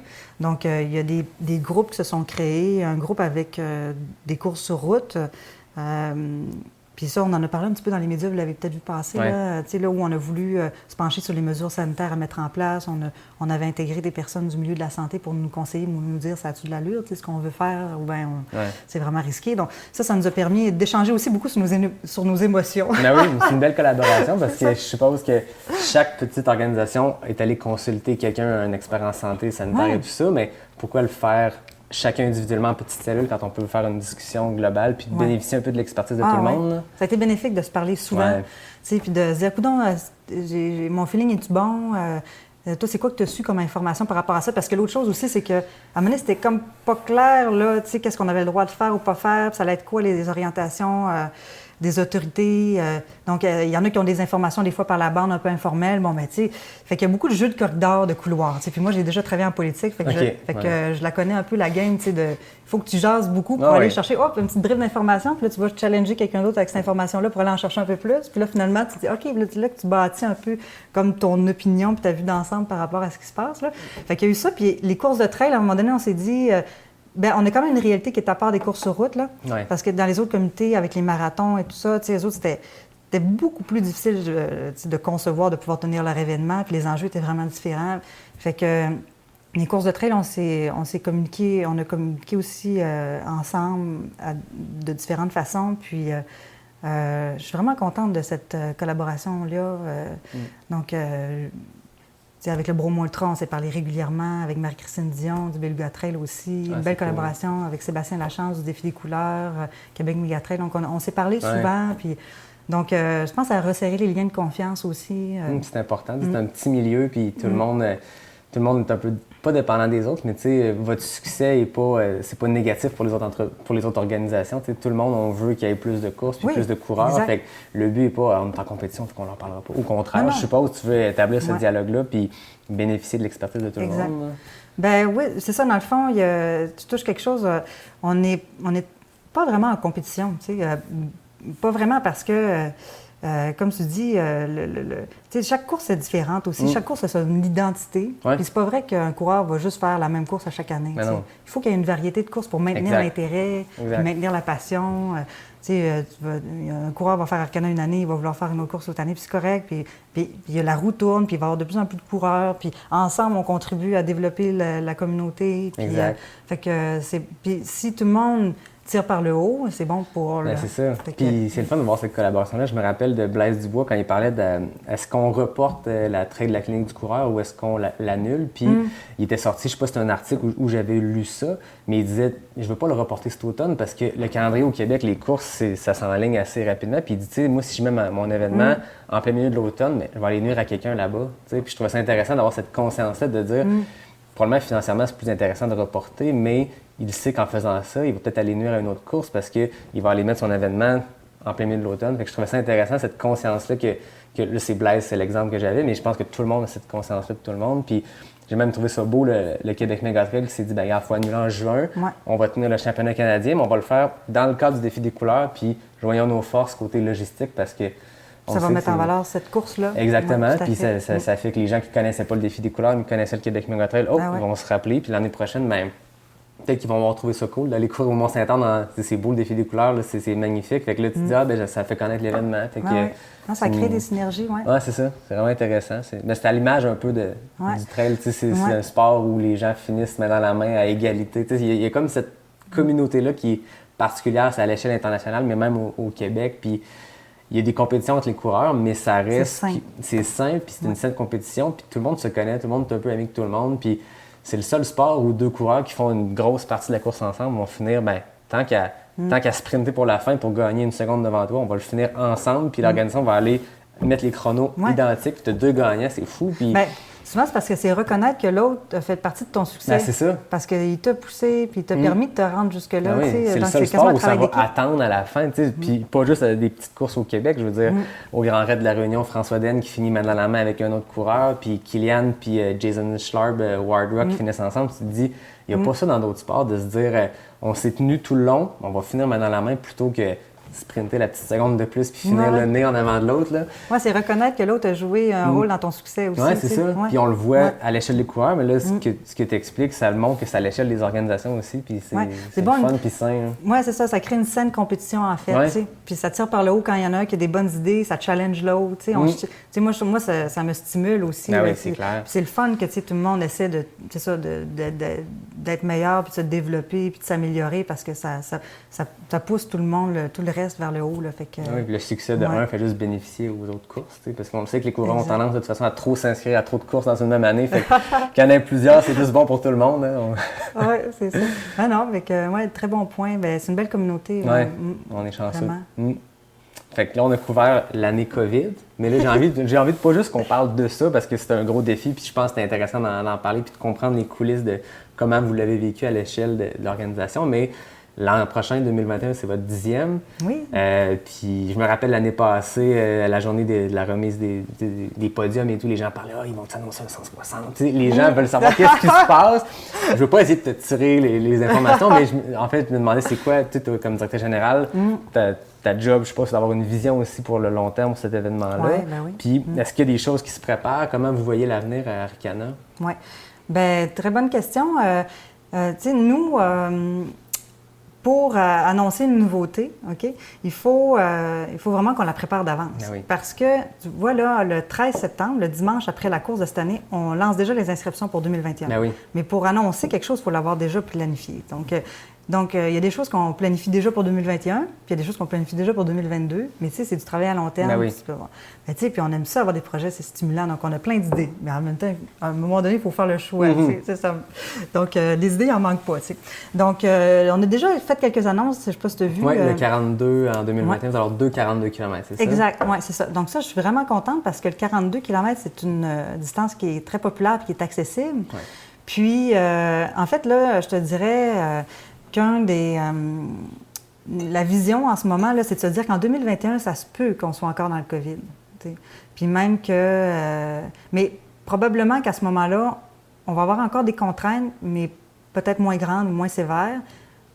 Donc, il y a des groupes qui se sont créés, un groupe avec des courses sur route. Puis ça, on en a parlé un petit peu dans les médias, vous l'avez peut-être vu passer, là, là où on a voulu se pencher sur les mesures sanitaires à mettre en place. On avait intégré des personnes du milieu de la santé pour nous conseiller, nous dire ça a-tu de l'allure, ce qu'on veut faire, ou bien c'est vraiment risqué. Donc ça nous a permis d'échanger aussi beaucoup sur nos émotions. Ben oui, c'est une belle collaboration parce que je suppose que chaque petite organisation est allée consulter quelqu'un, un expert en santé sanitaire et tout ça, mais pourquoi le faire chacun individuellement en petites cellules quand on peut faire une discussion globale puis de bénéficier un peu de l'expertise de tout le monde? Là. Ça a été bénéfique de se parler souvent, puis de se dire, coudonc, mon feeling est-tu bon? Toi, c'est quoi que tu as su comme information par rapport à ça? Parce que l'autre chose aussi, c'est qu'à un moment donné, c'était comme pas clair, là, tu sais, qu'est-ce qu'on avait le droit de faire ou pas faire, puis ça allait être quoi les orientations des autorités. Donc, il y en a qui ont des informations des fois par la bande un peu informelles. Bon, ben, tu sais, fait qu'il y a beaucoup de jeux de corridors, de couloirs. Puis moi, j'ai déjà travaillé en politique, fait que, je la connais un peu, la game, tu sais, il faut que tu jases beaucoup pour aller chercher, une petite bribe d'information, puis là, tu vas challenger quelqu'un d'autre avec cette information-là pour aller en chercher un peu plus. Puis là, finalement, tu te dis, OK, là que tu bâtis un peu comme ton opinion puis ta vue d'ensemble par rapport à ce qui se passe, là. Fait qu'il y a eu ça, puis les courses de trail, à un moment donné, on s'est dit... on a quand même une réalité qui est à part des courses sur route, là. Parce que dans les autres communautés, avec les marathons et tout ça, les autres, c'était beaucoup plus difficile de concevoir, de pouvoir tenir leur événement, puis les enjeux étaient vraiment différents. Fait que les courses de trail, on s'est communiqué, on a communiqué aussi ensemble de différentes façons, puis je suis vraiment contente de cette collaboration-là. Donc, avec le Bromont Ultra, on s'est parlé régulièrement, avec Marie-Christine Dion du Beluga Trail aussi, une belle collaboration avec Sébastien Lachance du Défi des couleurs, Québec Méga Trail. Donc, on s'est parlé souvent. Puis, donc, je pense à resserrer les liens de confiance aussi. C'est important. C'est un petit milieu, puis tout le monde est un peu pas dépendant des autres, mais tu sais, votre succès est pas, c'est pas négatif pour les autres organisations. T'sais, tout le monde, on veut qu'il y ait plus de courses puis plus de coureurs. Fait que le but n'est pas on est en compétition, fait qu'on leur parlera pas. Au contraire, je suppose que tu veux établir ce dialogue-là puis bénéficier de l'expertise de tout le monde. Ben oui, c'est ça. Dans le fond, tu touches quelque chose. On n'est pas vraiment en compétition, tu sais, pas vraiment parce que. Comme tu dis, chaque course est différente aussi. Chaque course a son identité. Puis c'est pas vrai qu'un coureur va juste faire la même course à chaque année. Il faut qu'il y ait une variété de courses pour maintenir l'intérêt, maintenir la passion. Un coureur va faire Arcana une année, il va vouloir faire une autre course l'autre année, puis c'est correct. Puis la roue tourne, puis il va y avoir de plus en plus de coureurs. Puis ensemble, on contribue à développer la communauté. Puis, fait que puis si tout le monde tire par le haut, c'est bon pour... c'est ça. Puis c'est le fun de voir cette collaboration-là. Je me rappelle de Blaise Dubois quand il parlait de est-ce qu'on reporte la trail de la clinique du coureur ou est-ce qu'on l'annule. Puis il était sorti, je sais pas si c'était un article où j'avais lu ça, mais il disait je veux pas le reporter cet automne parce que le calendrier au Québec, les courses, ça s'enligne assez rapidement. Puis il dit, tu sais, moi si je mets mon événement en plein milieu de l'automne, je vais aller nuire à quelqu'un là-bas. Puis je trouvais ça intéressant d'avoir cette conscience-là de dire probablement financièrement c'est plus intéressant de reporter, mais il sait qu'en faisant ça, il va peut-être aller nuire à une autre course parce qu'il va aller mettre son événement en plein milieu de l'automne. Fait que je trouvais ça intéressant, cette conscience-là que là, c'est Blaise, c'est l'exemple que j'avais, mais je pense que tout le monde a cette conscience-là de tout le monde. Puis j'ai même trouvé ça beau, le Québec Méga Trail qui s'est dit, il faut annuler en juin, on va tenir le championnat canadien, mais on va le faire dans le cadre du défi des couleurs, puis joignons nos forces côté logistique parce que ça va mettre en valeur cette course-là. Exactement. Puis ça fait que les gens qui ne connaissaient pas le défi des couleurs, mais connaissaient le Québec Méga Trail, ils vont se rappeler. Puis l'année prochaine, peut-être qu'ils vont avoir trouvé ça cool d'aller courir au Mont-Saint-Anne. C'est beau le défi des couleurs, là, c'est magnifique. Fait que là, tu te dis, ça fait connaître l'événement. Ça crée des synergies, oui. Oui, c'est ça. C'est vraiment intéressant. C'est à l'image un peu du trail. C'est un sport où les gens finissent main dans la main à égalité. Il y a comme cette communauté-là qui est particulière, c'est à l'échelle internationale, mais même au Québec. Puis il y a des compétitions entre les coureurs, mais ça reste... C'est simple, puis c'est une saine compétition, puis tout le monde se connaît, tout le monde est un peu ami avec tout le monde, puis c'est le seul sport où deux coureurs qui font une grosse partie de la course ensemble vont finir, tant qu'à sprinter pour la fin, pour gagner une seconde devant toi, on va le finir ensemble, puis l'organisation va aller mettre les chronos identiques, puis tu as deux gagnants, c'est fou. Puis... Souvent, c'est parce que c'est reconnaître que l'autre a fait partie de ton succès. Ben, c'est ça. Parce qu'il t'a poussé, puis il t'a permis de te rendre jusque-là. Ben oui, tu sais, c'est le donc seul quasiment sport un où ça travail va d'équipe. attendre à la fin, tu sais, puis pas juste des petites courses au Québec, je veux dire, au Grand Raid de la Réunion, François Den qui finit main dans la main avec un autre coureur, puis Kilian puis Jason Schlarb, Wardrock qui finissent ensemble, tu te dis, il n'y a pas ça dans d'autres sports, de se dire, on s'est tenu tout le long, on va finir main dans la main plutôt que sprinter la petite seconde de plus puis finir le nez en avant de l'autre. Oui, c'est reconnaître que l'autre a joué un rôle dans ton succès aussi. Oui, c'est ça. Ouais. Puis on le voit à l'échelle des coureurs, mais là, ce que tu expliques, ça le montre que c'est à l'échelle des organisations aussi, puis c'est bon, fun puis sain. Oui, c'est ça. Ça crée une saine compétition, en fait. Ouais. Tu sais. Puis ça tire par le haut quand il y en a un qui a des bonnes idées, ça challenge l'autre. Tu sais. Moi, ça me stimule aussi. Ah là, oui, c'est clair. Puis c'est le fun que tout le monde essaie d'être meilleur, puis de se développer, puis de s'améliorer, parce que ça pousse tout le monde, tout le reste vers le haut. Là. Fait que, Oui, puis le succès de un fait juste bénéficier aux autres courses, parce qu'on le sait que les coureurs ont tendance de toute façon à trop s'inscrire à trop de courses dans une même année. Fait qu'il y en ait plusieurs, c'est juste bon pour tout le monde. Hein. Oui, c'est ça. Ah non, mais très bon point. Ben, c'est une belle communauté. Oui, on est chanceux. Vraiment. Fait que là, on a couvert l'année COVID, mais là, j'ai envie de pas juste qu'on parle de ça, parce que c'est un gros défi, puis je pense que c'est intéressant d'en parler, puis de comprendre les coulisses de comment vous l'avez vécu à l'échelle de l'organisation, mais l'an prochain, 2021, c'est votre 10e. Oui. Puis je me rappelle l'année passée, à la journée de la remise des podiums et tout, les gens parlaient « Ah, ils vont t'annoncer le 160 ». Tu sais, les gens veulent savoir qu'est-ce qui se passe. Je veux pas essayer de te tirer les informations, mais en fait, je me demandais c'est quoi, tu sais, comme directeur général, ta job, je sais pas, c'est d'avoir une vision aussi pour le long terme pour cet événement-là. Ouais, ben oui. Puis est-ce qu'il y a des choses qui se préparent? Comment vous voyez l'avenir à Arikana? Oui. Bien, très bonne question. Tu sais, nous... pour annoncer une nouveauté, OK, il faut vraiment qu'on la prépare d'avance. Ah oui. Parce que, tu vois, là, le 13 septembre, le dimanche après la course de cette année, on lance déjà les inscriptions pour 2021. Ah oui. Mais pour annoncer quelque chose, il faut l'avoir déjà planifié. Donc, il y a des choses qu'on planifie déjà pour 2021, puis il y a des choses qu'on planifie déjà pour 2022. Mais tu sais, c'est du travail à long terme. Ben oui. Tu sais, puis on aime ça, avoir des projets, c'est stimulant. Donc, on a plein d'idées. Mais en même temps, à un moment donné, il faut faire le choix. C'est ça. Donc, les idées, il n'en manque pas. Tu sais. Donc, on a déjà fait quelques annonces. Je ne sais pas si tu as vu. Oui, le 42 en 2021, vous allez avoir 42 km, c'est ça? Exact, oui, c'est ça. Donc, ça, je suis vraiment contente parce que le 42 km, c'est une distance qui est très populaire et qui est accessible. Ouais. Puis, en fait, là, je te dirais... la vision en ce moment, là, c'est de se dire qu'en 2021, ça se peut qu'on soit encore dans le COVID. T'sais. Puis même que... mais probablement qu'à ce moment-là, on va avoir encore des contraintes, mais peut-être moins grandes ou moins sévères,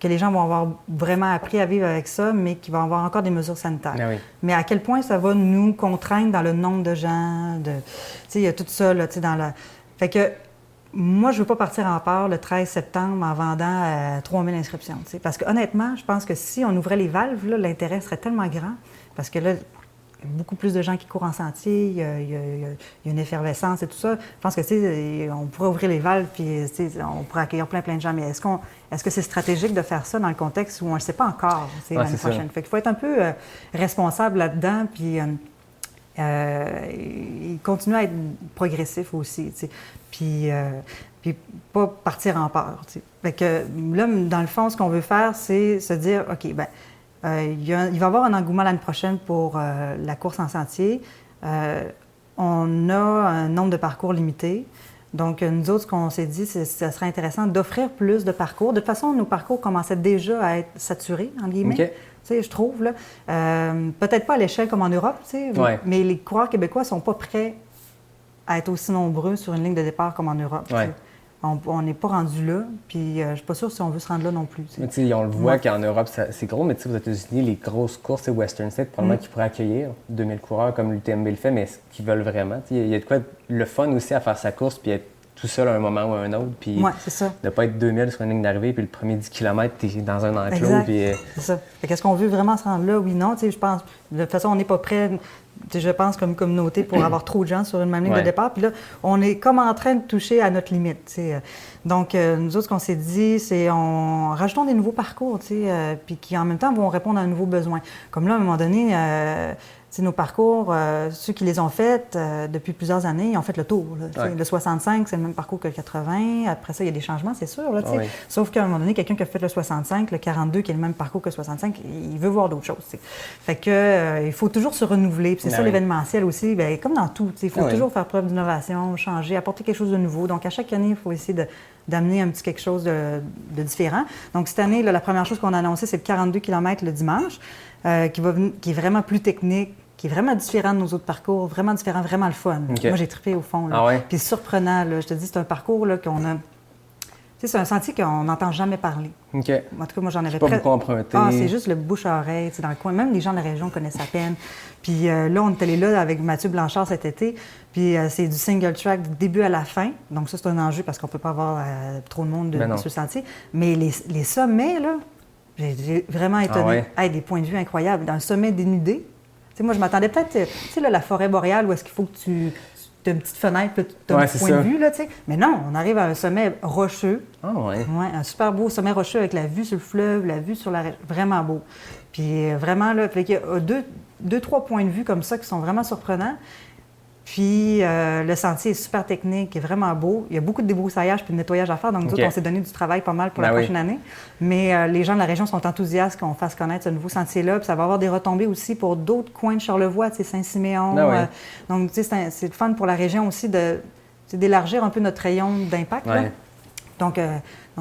que les gens vont avoir vraiment appris à vivre avec ça, mais qu'il va y avoir encore des mesures sanitaires. Ah oui. Mais à quel point ça va nous contraindre dans le nombre de gens, il y a tout ça, là, dans la... Fait que moi, je ne veux pas partir en part le 13 septembre en vendant 3000 inscriptions. T'sais. Parce que honnêtement, je pense que si on ouvrait les valves, là, l'intérêt serait tellement grand. Parce que là, il y a beaucoup plus de gens qui courent en sentier, il y a une effervescence et tout ça. Je pense que on pourrait ouvrir les valves puis on pourrait accueillir plein de gens. Mais est-ce que c'est stratégique de faire ça dans le contexte où on ne le sait pas encore l'année prochaine? Fait qu'il faut être un peu responsable là-dedans puis continuer à être progressif aussi. T'sais. Puis pas partir en peur. Fait que là, dans le fond, ce qu'on veut faire, c'est se dire, OK, bien, il va y avoir un engouement l'année prochaine pour la course en sentier. On a un nombre de parcours limité. Donc, nous autres, ce qu'on s'est dit, c'est que ça serait intéressant d'offrir plus de parcours. De toute façon, nos parcours commençaient déjà à être saturés, entre guillemets. Okay. Je trouve. Là. Peut-être pas à l'échelle comme en Europe, ouais. Mais les coureurs québécois ne sont pas prêts à être aussi nombreux sur une ligne de départ comme en Europe. Ouais. On n'est pas rendu là, puis je ne suis pas sûre si on veut se rendre là non plus. Mais on le voit qu'en Europe, c'est gros, mais aux États-Unis, les grosses courses, Western State, probablement qui pourraient accueillir 2000 coureurs comme l'UTMB le fait, mais ce qu'ils veulent vraiment. Il y a de quoi le fun aussi à faire sa course, puis être tout seul à un moment ou à un autre, puis c'est ça. De ne pas être 2000 sur une ligne d'arrivée, puis le premier 10 km, tu es dans un enclos. C'est ça. Est-ce qu'on veut vraiment se rendre là? Oui, non. Je pense, de toute façon, on n'est pas prêt, je pense, comme communauté, pour avoir trop de gens sur une même ligne de départ. Puis là, on est comme en train de toucher à notre limite. T'sais. Donc, nous autres, ce qu'on s'est dit, c'est rajoutons des nouveaux parcours, puis qui, en même temps, vont répondre à un nouveau besoin. Comme là, à un moment donné, nos parcours, ceux qui les ont faits depuis plusieurs années, ils ont fait le tour. Là, le 65, c'est le même parcours que le 80. Après ça, il y a des changements, c'est sûr. Là, Sauf qu'à un moment donné, quelqu'un qui a fait le 65, le 42, qui est le même parcours que le 65, il veut voir d'autres choses. T'sais. Fait que il faut toujours se renouveler. Puis c'est ça, l'événementiel aussi, bien, comme dans tout. Il faut toujours faire preuve d'innovation, changer, apporter quelque chose de nouveau. Donc, à chaque année, il faut essayer d'amener un petit quelque chose de différent. Donc, cette année, là, la première chose qu'on a annoncée, c'est le 42 km le dimanche, qui est vraiment plus technique, qui est vraiment différent de nos autres parcours, vraiment différent, vraiment le fun. Okay. Moi, j'ai trippé au fond. Là. Puis surprenant, là, je te dis, c'est un parcours là, qu'on a... C'est un sentier qu'on n'entend jamais parler. En tout cas, moi, j'en avais pas beaucoup emprunté. C'est juste le bouche à oreille, dans le coin. Même les gens de la région connaissent à peine. Puis là, on est allé là avec Mathieu Blanchard cet été. Puis c'est du single track du début à la fin. Donc ça, c'est un enjeu parce qu'on ne peut pas avoir trop de monde sur le sentier. Mais les sommets, là, j'ai vraiment étonné. Des points de vue incroyables. Dans le sommet dénudé, moi, je m'attendais peut-être, la forêt boréale où est-ce qu'il faut que tu as une petite fenêtre, tu as un point de vue, là, mais non, on arrive à un sommet rocheux. Un super beau sommet rocheux avec la vue sur le fleuve, la vue sur la région, vraiment beau. Puis vraiment, là, il y a 2-3 points de vue comme ça qui sont vraiment surprenants. Puis le sentier est super technique, est vraiment beau. Il y a beaucoup de débroussaillage puis de nettoyage à faire. Donc, nous autres, on s'est donné du travail pas mal pour la prochaine année. Mais les gens de la région sont enthousiastes qu'on fasse connaître ce nouveau sentier-là. Puis ça va avoir des retombées aussi pour d'autres coins de Charlevoix, Saint-Siméon. Donc, c'est le fun pour la région aussi d'élargir un peu notre rayon d'impact. Donc,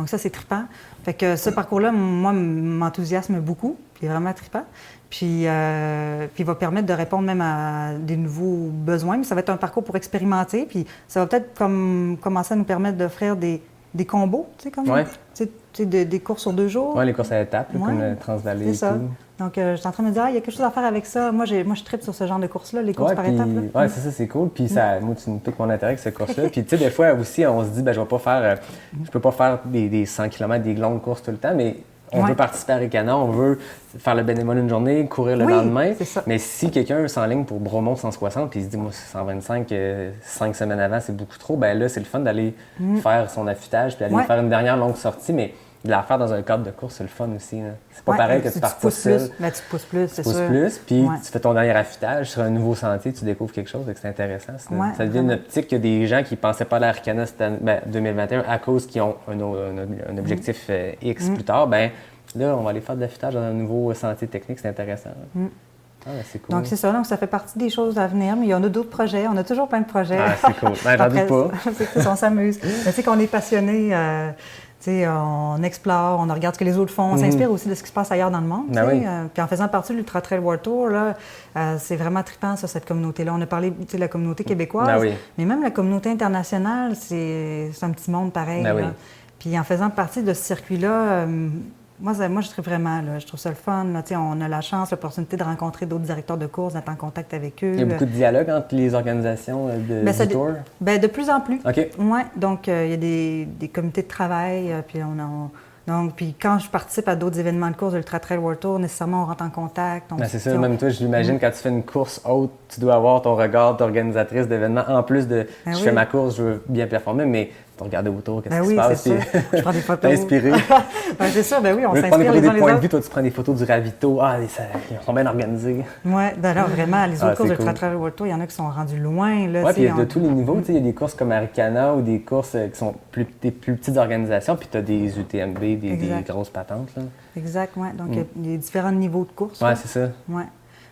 ça, c'est trippant. Fait que ce parcours-là, moi, m'enthousiasme beaucoup. Puis vraiment trippant. Puis il va permettre de répondre même à des nouveaux besoins. Mais ça va être un parcours pour expérimenter. Puis ça va peut-être commencer à nous permettre d'offrir des combos, des courses sur 2 jours. Oui, les courses à étapes, comme le Transvallée et tout. Donc, je suis en train de me dire, il y a quelque chose à faire avec ça. Moi, je trippe sur ce genre de courses-là, les courses par étapes. Oui, c'est ça, c'est cool. Puis moi, tu me piques mon intérêt avec cette course-là. Puis, tu sais, des fois aussi, on se dit, je peux pas faire des 100 km, des longues courses tout le temps, mais on veut participer à Arikana, on veut faire le bénévole une journée, courir le lendemain. Mais si quelqu'un s'enligne pour Bromont 160 puis il se dit, moi, 125, 5 semaines avant, c'est beaucoup trop, bien là, c'est le fun d'aller faire son affûtage puis aller faire une dernière longue sortie. Mais de la faire dans un cadre de course, c'est le fun aussi. Là. C'est pas pareil que tu pars tout seul. Tu te pousses plus, c'est sûr. Tu pousses plus, puis tu fais ton dernier affûtage sur un nouveau sentier, tu découvres quelque chose, et c'est intéressant. Ça devient une optique que des gens qui ne pensaient pas à l'Arikana 2021 à cause qu'ils ont un objectif X plus tard, là, on va aller faire de l'affûtage dans un nouveau sentier technique, c'est intéressant. C'est cool. Donc, c'est ça. Donc, ça fait partie des choses à venir, mais il y en a d'autres projets. On a toujours plein de projets. C'est cool. J'en doute pas. C'est on s'amuse. Mais tu sais qu'on est passionné. On explore, on regarde ce que les autres font, on s'inspire aussi de ce qui se passe ailleurs dans le monde. Puis en faisant partie de l'Ultra Trail World Tour, là, c'est vraiment trippant, ça, cette communauté-là. On a parlé de la communauté québécoise, mais même la communauté internationale, c'est un petit monde pareil. Puis en faisant partie de ce circuit-là, moi, je trouve vraiment, là, je trouve ça le fun. Là, on a la chance, l'opportunité de rencontrer d'autres directeurs de course, d'être en contact avec eux. Il y a beaucoup de dialogue entre les organisations du Tour? De plus en plus. OK. Oui, donc il y a des comités de travail, puis quand je participe à d'autres événements de course de l'Ultra Trail World Tour, nécessairement, on rentre en contact. C'est ça, même toi, je l'imagine, quand tu fais une course haute, tu dois avoir ton regard d'organisatrice d'événements, en plus de je fais ma course, je veux bien performer, mais tu regardes autour, qu'est-ce qui se passe? Je prends des photos. T'es inspiré. C'est ça, on s'inspire les uns les autres. Des points de vue, toi, tu prends des photos du ravito. Ils sont bien organisés. Oui, vraiment, les autres courses de l'Ultra Trail World Tour, il y en a qui sont rendus loin. Oui, puis il y a de tous les niveaux. Il y a des courses comme Arikana ou des courses qui sont des plus petites organisations, puis tu as des UTMB, des grosses patentes. Là. Exact, oui. Donc, il y a différents niveaux de courses. Oui, c'est ça. Ouais.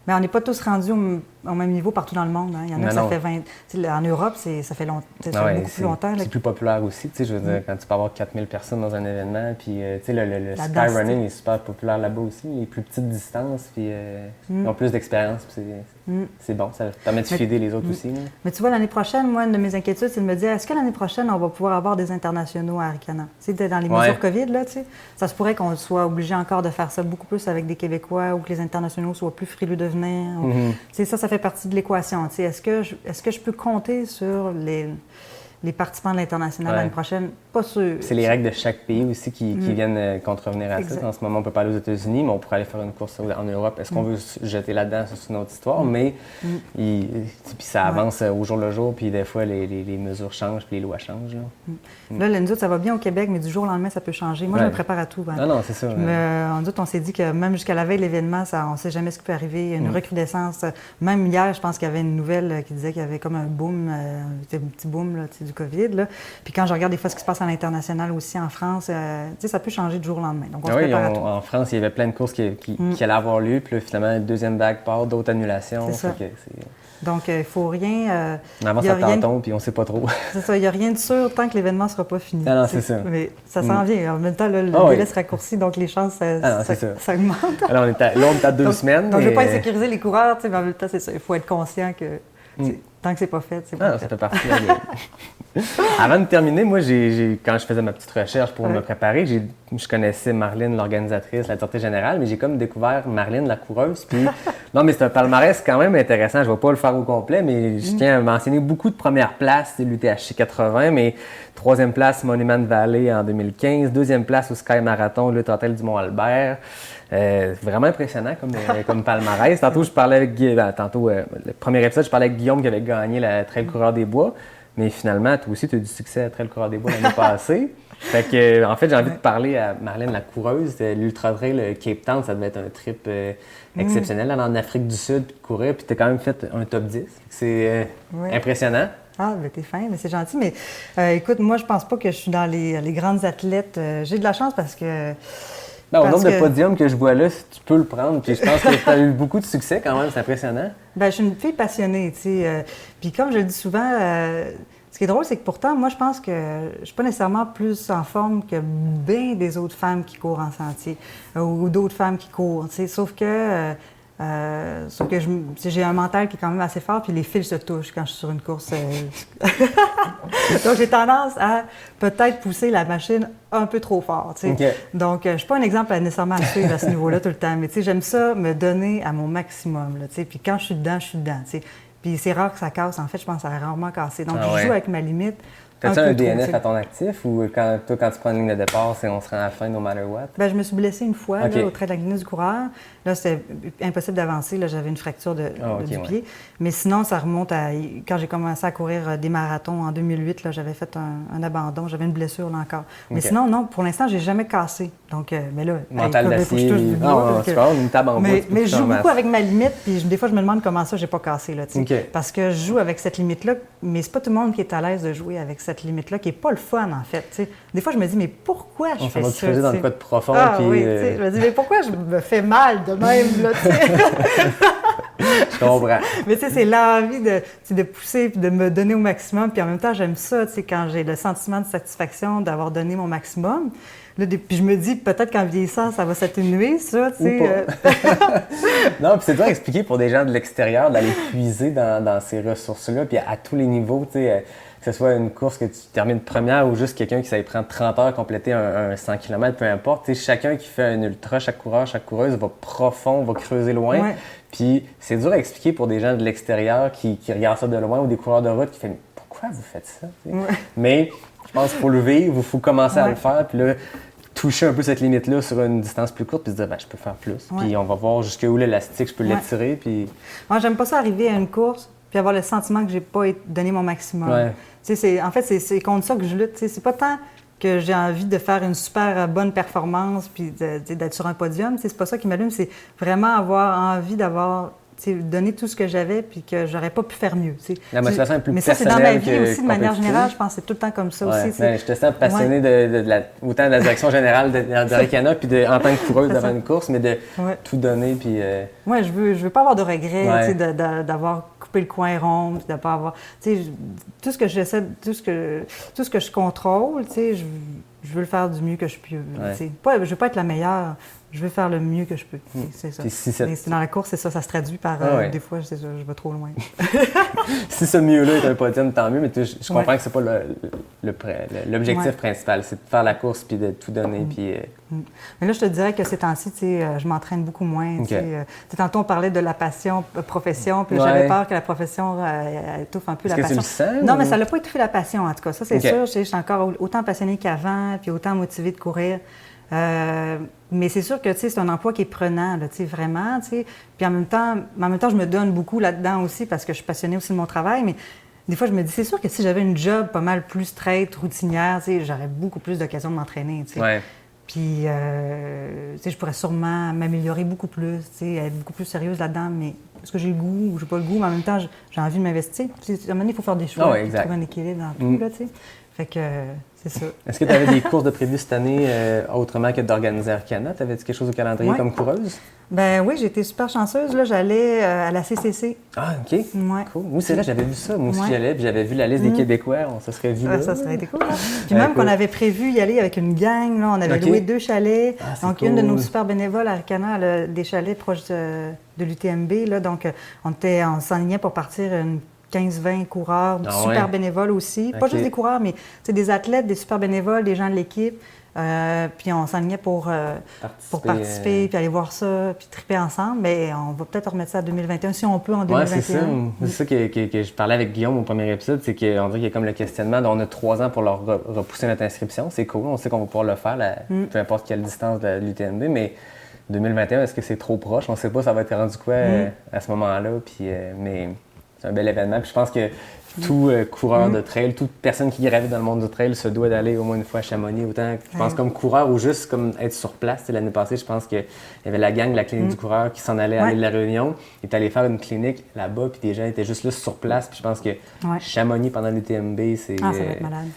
Mais on n'est pas tous rendus au même niveau partout dans le monde. Il y en a qui ça fait 20... En Europe, ça fait beaucoup plus longtemps. C'est plus populaire aussi. Je veux dire, quand tu peux avoir 4000 personnes dans un événement, puis le skyrunning est super populaire là-bas aussi. Les plus petites distances, puis ils ont plus d'expérience. C'est bon, ça permet de fider les autres aussi. Mais tu vois, l'année prochaine, moi, une de mes inquiétudes, c'est de me dire, est-ce que l'année prochaine, on va pouvoir avoir des internationaux à Arikana? Dans les mesures COVID, là, ça se pourrait qu'on soit obligé encore de faire ça beaucoup plus avec des Québécois ou que les internationaux soient plus frileux de venir. Ça fait partie de l'équation. Est-ce que je peux compter sur les participants de l'international l'année prochaine, pas sûr. C'est les règles de chaque pays aussi qui viennent contrevenir à Exact. ça. En ce moment, on ne peut pas aller aux États-Unis, mais on pourrait aller faire une course en Europe. Est-ce qu'on veut se jeter là-dedans? C'est une autre histoire, mais puis ça avance au jour le jour, puis des fois, les mesures changent, puis les lois changent. Là, nous autres, ça va bien au Québec, mais du jour au lendemain, ça peut changer. Moi, je me prépare à tout. Non, c'est ça. Nous autres, on s'est dit que même jusqu'à la veille de l'événement, on ne sait jamais ce qui peut arriver. Il y a une recrudescence. Même hier, je pense qu'il y avait une nouvelle qui disait qu'il y avait comme un boom, un petit boom là, du COVID. Là. Puis quand je regarde des fois ce qui se passe à l'international aussi en France, ça peut changer du jour au lendemain. Donc, on se prépare à tout. En France, il y avait plein de courses qui allaient avoir lieu, puis là, finalement, une deuxième vague part, d'autres annulations. C'est ça. Donc, il ne faut rien... on avance à tâtons, puis on ne sait pas trop. C'est ça, il n'y a rien de sûr tant que l'événement ne sera pas fini. Non, c'est ça. Mais ça s'en vient. En même temps, là, le délai se raccourcit, donc les chances, ça augmente. Alors, on est à 2 semaines. Donc, je ne veux pas insécuriser les coureurs, mais en même temps, c'est ça. Il faut être conscient que tant que c'est pas fait, c'est pas fait. Ça fait partie de la game. Avant de terminer, moi, quand je faisais ma petite recherche pour me préparer, je connaissais Marlène, l'organisatrice, la directrice générale, mais j'ai comme découvert Marlène, la coureuse. Puis, non, mais c'est un palmarès quand même intéressant. Je ne vais pas le faire au complet, mais je tiens à mentionner beaucoup de premières places de l'UTHC 80, mais 3e place Monument Valley en 2015, 2e place au Sky Marathon, le Hôtel du Mont-Albert. Vraiment impressionnant comme palmarès. Tantôt, je parlais avec Guillaume. Le premier épisode, je parlais avec Guillaume qui avait gagné la Trail Coureur des Bois. Mais finalement, toi aussi, tu as eu du succès à Trail Coureur des Bois l'année passée. Fait que, en fait, j'ai envie de parler à Marlène, la coureuse. L'Ultra Trail Cape Town, ça devait être un trip exceptionnel en Afrique du Sud, puis de courir. Puis tu as quand même fait un top 10. C'est impressionnant. Ah, ben t'es fin, mais c'est gentil. Mais écoute, moi, je pense pas que je suis dans les grandes athlètes. J'ai de la chance parce que... Au nombre de podiums que je vois là, tu peux le prendre. Puis je pense que tu as eu beaucoup de succès quand même, c'est impressionnant. Bien, je suis une fille passionnée, tu sais. Puis comme je le dis souvent, ce qui est drôle, c'est que pourtant, moi, je pense que je suis pas nécessairement plus en forme que bien des autres femmes qui courent en sentier ou d'autres femmes qui courent, tu sais. Sauf que j'ai un mental qui est quand même assez fort, puis les fils se touchent quand je suis sur une course. Donc, j'ai tendance à peut-être pousser la machine un peu trop fort, tu sais. Okay. Donc, je ne suis pas un exemple nécessairement à suivre à ce niveau-là tout le temps, mais tu sais, j'aime ça me donner à mon maximum, là, tu sais. Puis quand je suis dedans, tu sais. Puis c'est rare que ça casse. En fait, je pense que ça a rarement cassé. Donc, je joue avec ma limite. T'as-tu un DNF à ton actif ou quand tu prends une ligne de départ, on se rend à la fin no matter what? Bien, je me suis blessée une fois là, au trait de la Guinness du coureur. Là, c'était impossible d'avancer. Là, j'avais une fracture du pied. Mais sinon, ça remonte à quand j'ai commencé à courir des marathons en 2008. Là, j'avais fait un abandon. J'avais une blessure là encore. Mais sinon, non, pour l'instant, j'ai jamais cassé. Donc, mais là, mental d'acier. Tu peux une table en bois. Mais je joue beaucoup avec ma limite. Puis des fois, je me demande comment ça, j'ai pas cassé. Là, parce que je joue avec cette limite-là. Mais c'est pas tout le monde qui est à l'aise de jouer avec cette limite-là, qui n'est pas le fun, en fait. T'sais. Des fois, je me dis, mais pourquoi je fais ça? Ça va creuser dans le code profond. Oui, je me dis, mais pourquoi je me fais mal de même, là, Je comprends. Mais tu sais, c'est l'envie de pousser et de me donner au maximum. Puis en même temps, j'aime ça, tu sais, quand j'ai le sentiment de satisfaction d'avoir donné mon maximum. Là, puis je me dis, peut-être qu'en vieillissant, ça va s'atténuer, ça, tu sais. Non, puis c'est dur à expliquer pour des gens de l'extérieur d'aller puiser dans ces ressources-là, puis à tous les niveaux, tu sais. Que ce soit une course que tu termines première ou juste quelqu'un qui ça prend 30 heures à compléter un 100 km, peu importe. Tu sais, chacun qui fait un ultra, chaque coureur, chaque coureuse va profond, va creuser loin. Ouais. Puis c'est dur à expliquer pour des gens de l'extérieur qui regardent ça de loin ou des coureurs de route qui font « Pourquoi vous faites ça? » Mais je pense qu'il faut le vivre, il faut commencer à le faire. Puis là, toucher un peu cette limite-là sur une distance plus courte puis se dire « Je peux faire plus. » Puis on va voir jusqu'où l'élastique, je peux l'étirer. Puis... Moi, j'aime pas ça arriver à une course puis avoir le sentiment que j'ai pas donné mon maximum. Ouais. En fait, c'est contre ça que je lutte. C'est pas tant que j'ai envie de faire une super bonne performance puis d'être sur un podium. C'est pas ça qui m'allume. C'est vraiment avoir envie d'avoir donné tout ce que j'avais puis que j'aurais pas pu faire mieux. La motivation est plus mais ça, c'est dans ma vie aussi, de manière générale. Je pense que c'est tout le temps comme ça aussi. Je te sens passionné autant de la direction générale d'Arikana puis en tant que coureuse devant une course, mais de tout donner. Puis, je veux pas avoir de regrets d'avoir coupé le coin rond, de pas avoir... Tout ce que j'essaie, tout ce que je contrôle, je veux le faire du mieux que je peux. Je veux pas être la meilleure. Je veux faire le mieux que je peux. C'est ça. Mais dans la course, c'est ça. Ça se traduit par... Des fois, c'est ça, je vais trop loin. Si ce mieux-là est un podium, tant mieux. Mais je comprends que c'est pas l'objectif principal. C'est de faire la course puis de tout donner. Puis Mais là, je te dirais que ces temps-ci, je m'entraîne beaucoup moins. OK. Tantôt, on parlait de la passion, profession, puis Ouais. j'avais peur que la profession elle étouffe un peu Est-ce la que tu passion. le sens, Non, ou- mais ça l'a pas étouffé la passion, en tout cas. Ça, c'est OK. sûr. Je suis encore autant passionnée qu'avant, puis autant motivée de courir. Mais c'est sûr que c'est un emploi qui est prenant, là, vraiment. Puis en même temps, je me donne beaucoup là-dedans aussi parce que je suis passionnée aussi de mon travail. Mais des fois, je me dis, c'est sûr que si j'avais une job pas mal plus straight, routinière, j'aurais beaucoup plus d'occasions de m'entraîner. Ouais. Puis, je pourrais sûrement m'améliorer beaucoup plus, être beaucoup plus sérieuse là-dedans. Mais est-ce que j'ai le goût ou j'ai pas le goût? Mais en même temps, j'ai envie de m'investir. À un moment donné, il faut faire des choix, Ah ouais, puis exact. trouver un équilibre dans tout, là, tu sais. Fait que c'est ça. Est-ce que tu avais des courses de prévues cette année autrement que d'organiser Arcana? T'avais-tu quelque chose au calendrier Ouais. comme coureuse? Ben oui, j'ai été super chanceuse. Là, j'allais à la CCC. Ah, OK. Ouais. Cool. Moi, c'est là, j'avais vu ça. Moi aussi, Ouais. j'y allais, puis j'avais vu la liste des Québécois. On se serait vu là. Ça serait été cool. Hein? Puis même cool. qu'on avait prévu y aller avec une gang, là, on avait OK. loué 2 chalets. Ah, c'est Donc, une de nos cool. super bénévoles à Arcana, elle a des chalets proches de l'UTMB. Là, donc, on s'enlignait pour partir une 15-20 coureurs, Ah super ouais. bénévoles aussi. Pas OK. juste des coureurs, mais des athlètes, des super bénévoles, des gens de l'équipe. Puis on s'enlignait pour participer, puis aller voir ça, puis triper ensemble. Mais on va peut-être remettre ça à 2021, si on peut, en 2021. Ouais, c'est ça. C'est ça que je parlais avec Guillaume au premier épisode, c'est qu'on dirait qu'il y a comme le questionnement. On a 3 ans pour leur repousser notre inscription. C'est cool, on sait qu'on va pouvoir le faire, peu importe quelle distance de l'UTMB, mais 2021, est-ce que c'est trop proche? On ne sait pas ça va être rendu quoi à ce moment-là. Puis, mais c'est un bel événement. Puis je pense que tout coureur de trail, toute personne qui gravite dans le monde du trail se doit d'aller au moins une fois à Chamonix. Autant, je pense, comme coureur ou juste comme être sur place. T'sais, l'année passée, je pense qu'il y avait la gang de la clinique du coureur qui s'en allait à l'île de la Réunion. Ils étaient allés faire une clinique là-bas, puis des gens étaient juste là sur place. Puis je pense que Chamonix pendant l'UTMB, c'est... Ah, ça va être malade.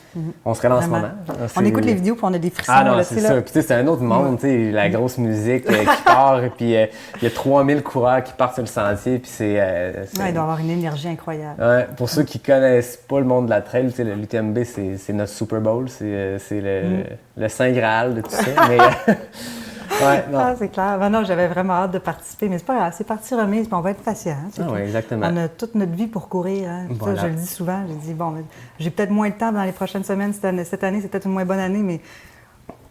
On serait là en ce Vraiment. moment. On écoute les vidéos, puis on a des frissons. Ah non, là, c'est tu sais, ça. là. Puis tu sais, c'est un autre monde, tu sais, la grosse musique qui part, et puis il y a 3000 coureurs qui partent sur le sentier, puis c'est... Ouais, il doit y avoir une énergie incroyable. Ouais, pour ceux qui connaissent pas le monde de la trail, tu sais, l'UTMB, c'est notre Super Bowl, c'est le Saint Graal de tout ça. Mais ouais, non. Ah, c'est clair. Ben non, j'avais vraiment hâte de participer, mais c'est pas grave, c'est partie remise, puis on va être patient. Hein, c'est Ah tout. oui, exactement. On a toute notre vie pour courir. Hein. Voilà. Ça, je le dis souvent. Je dis, bon, ben, j'ai peut-être moins de temps dans les prochaines semaines. Cette année, c'est peut-être une moins bonne année, mais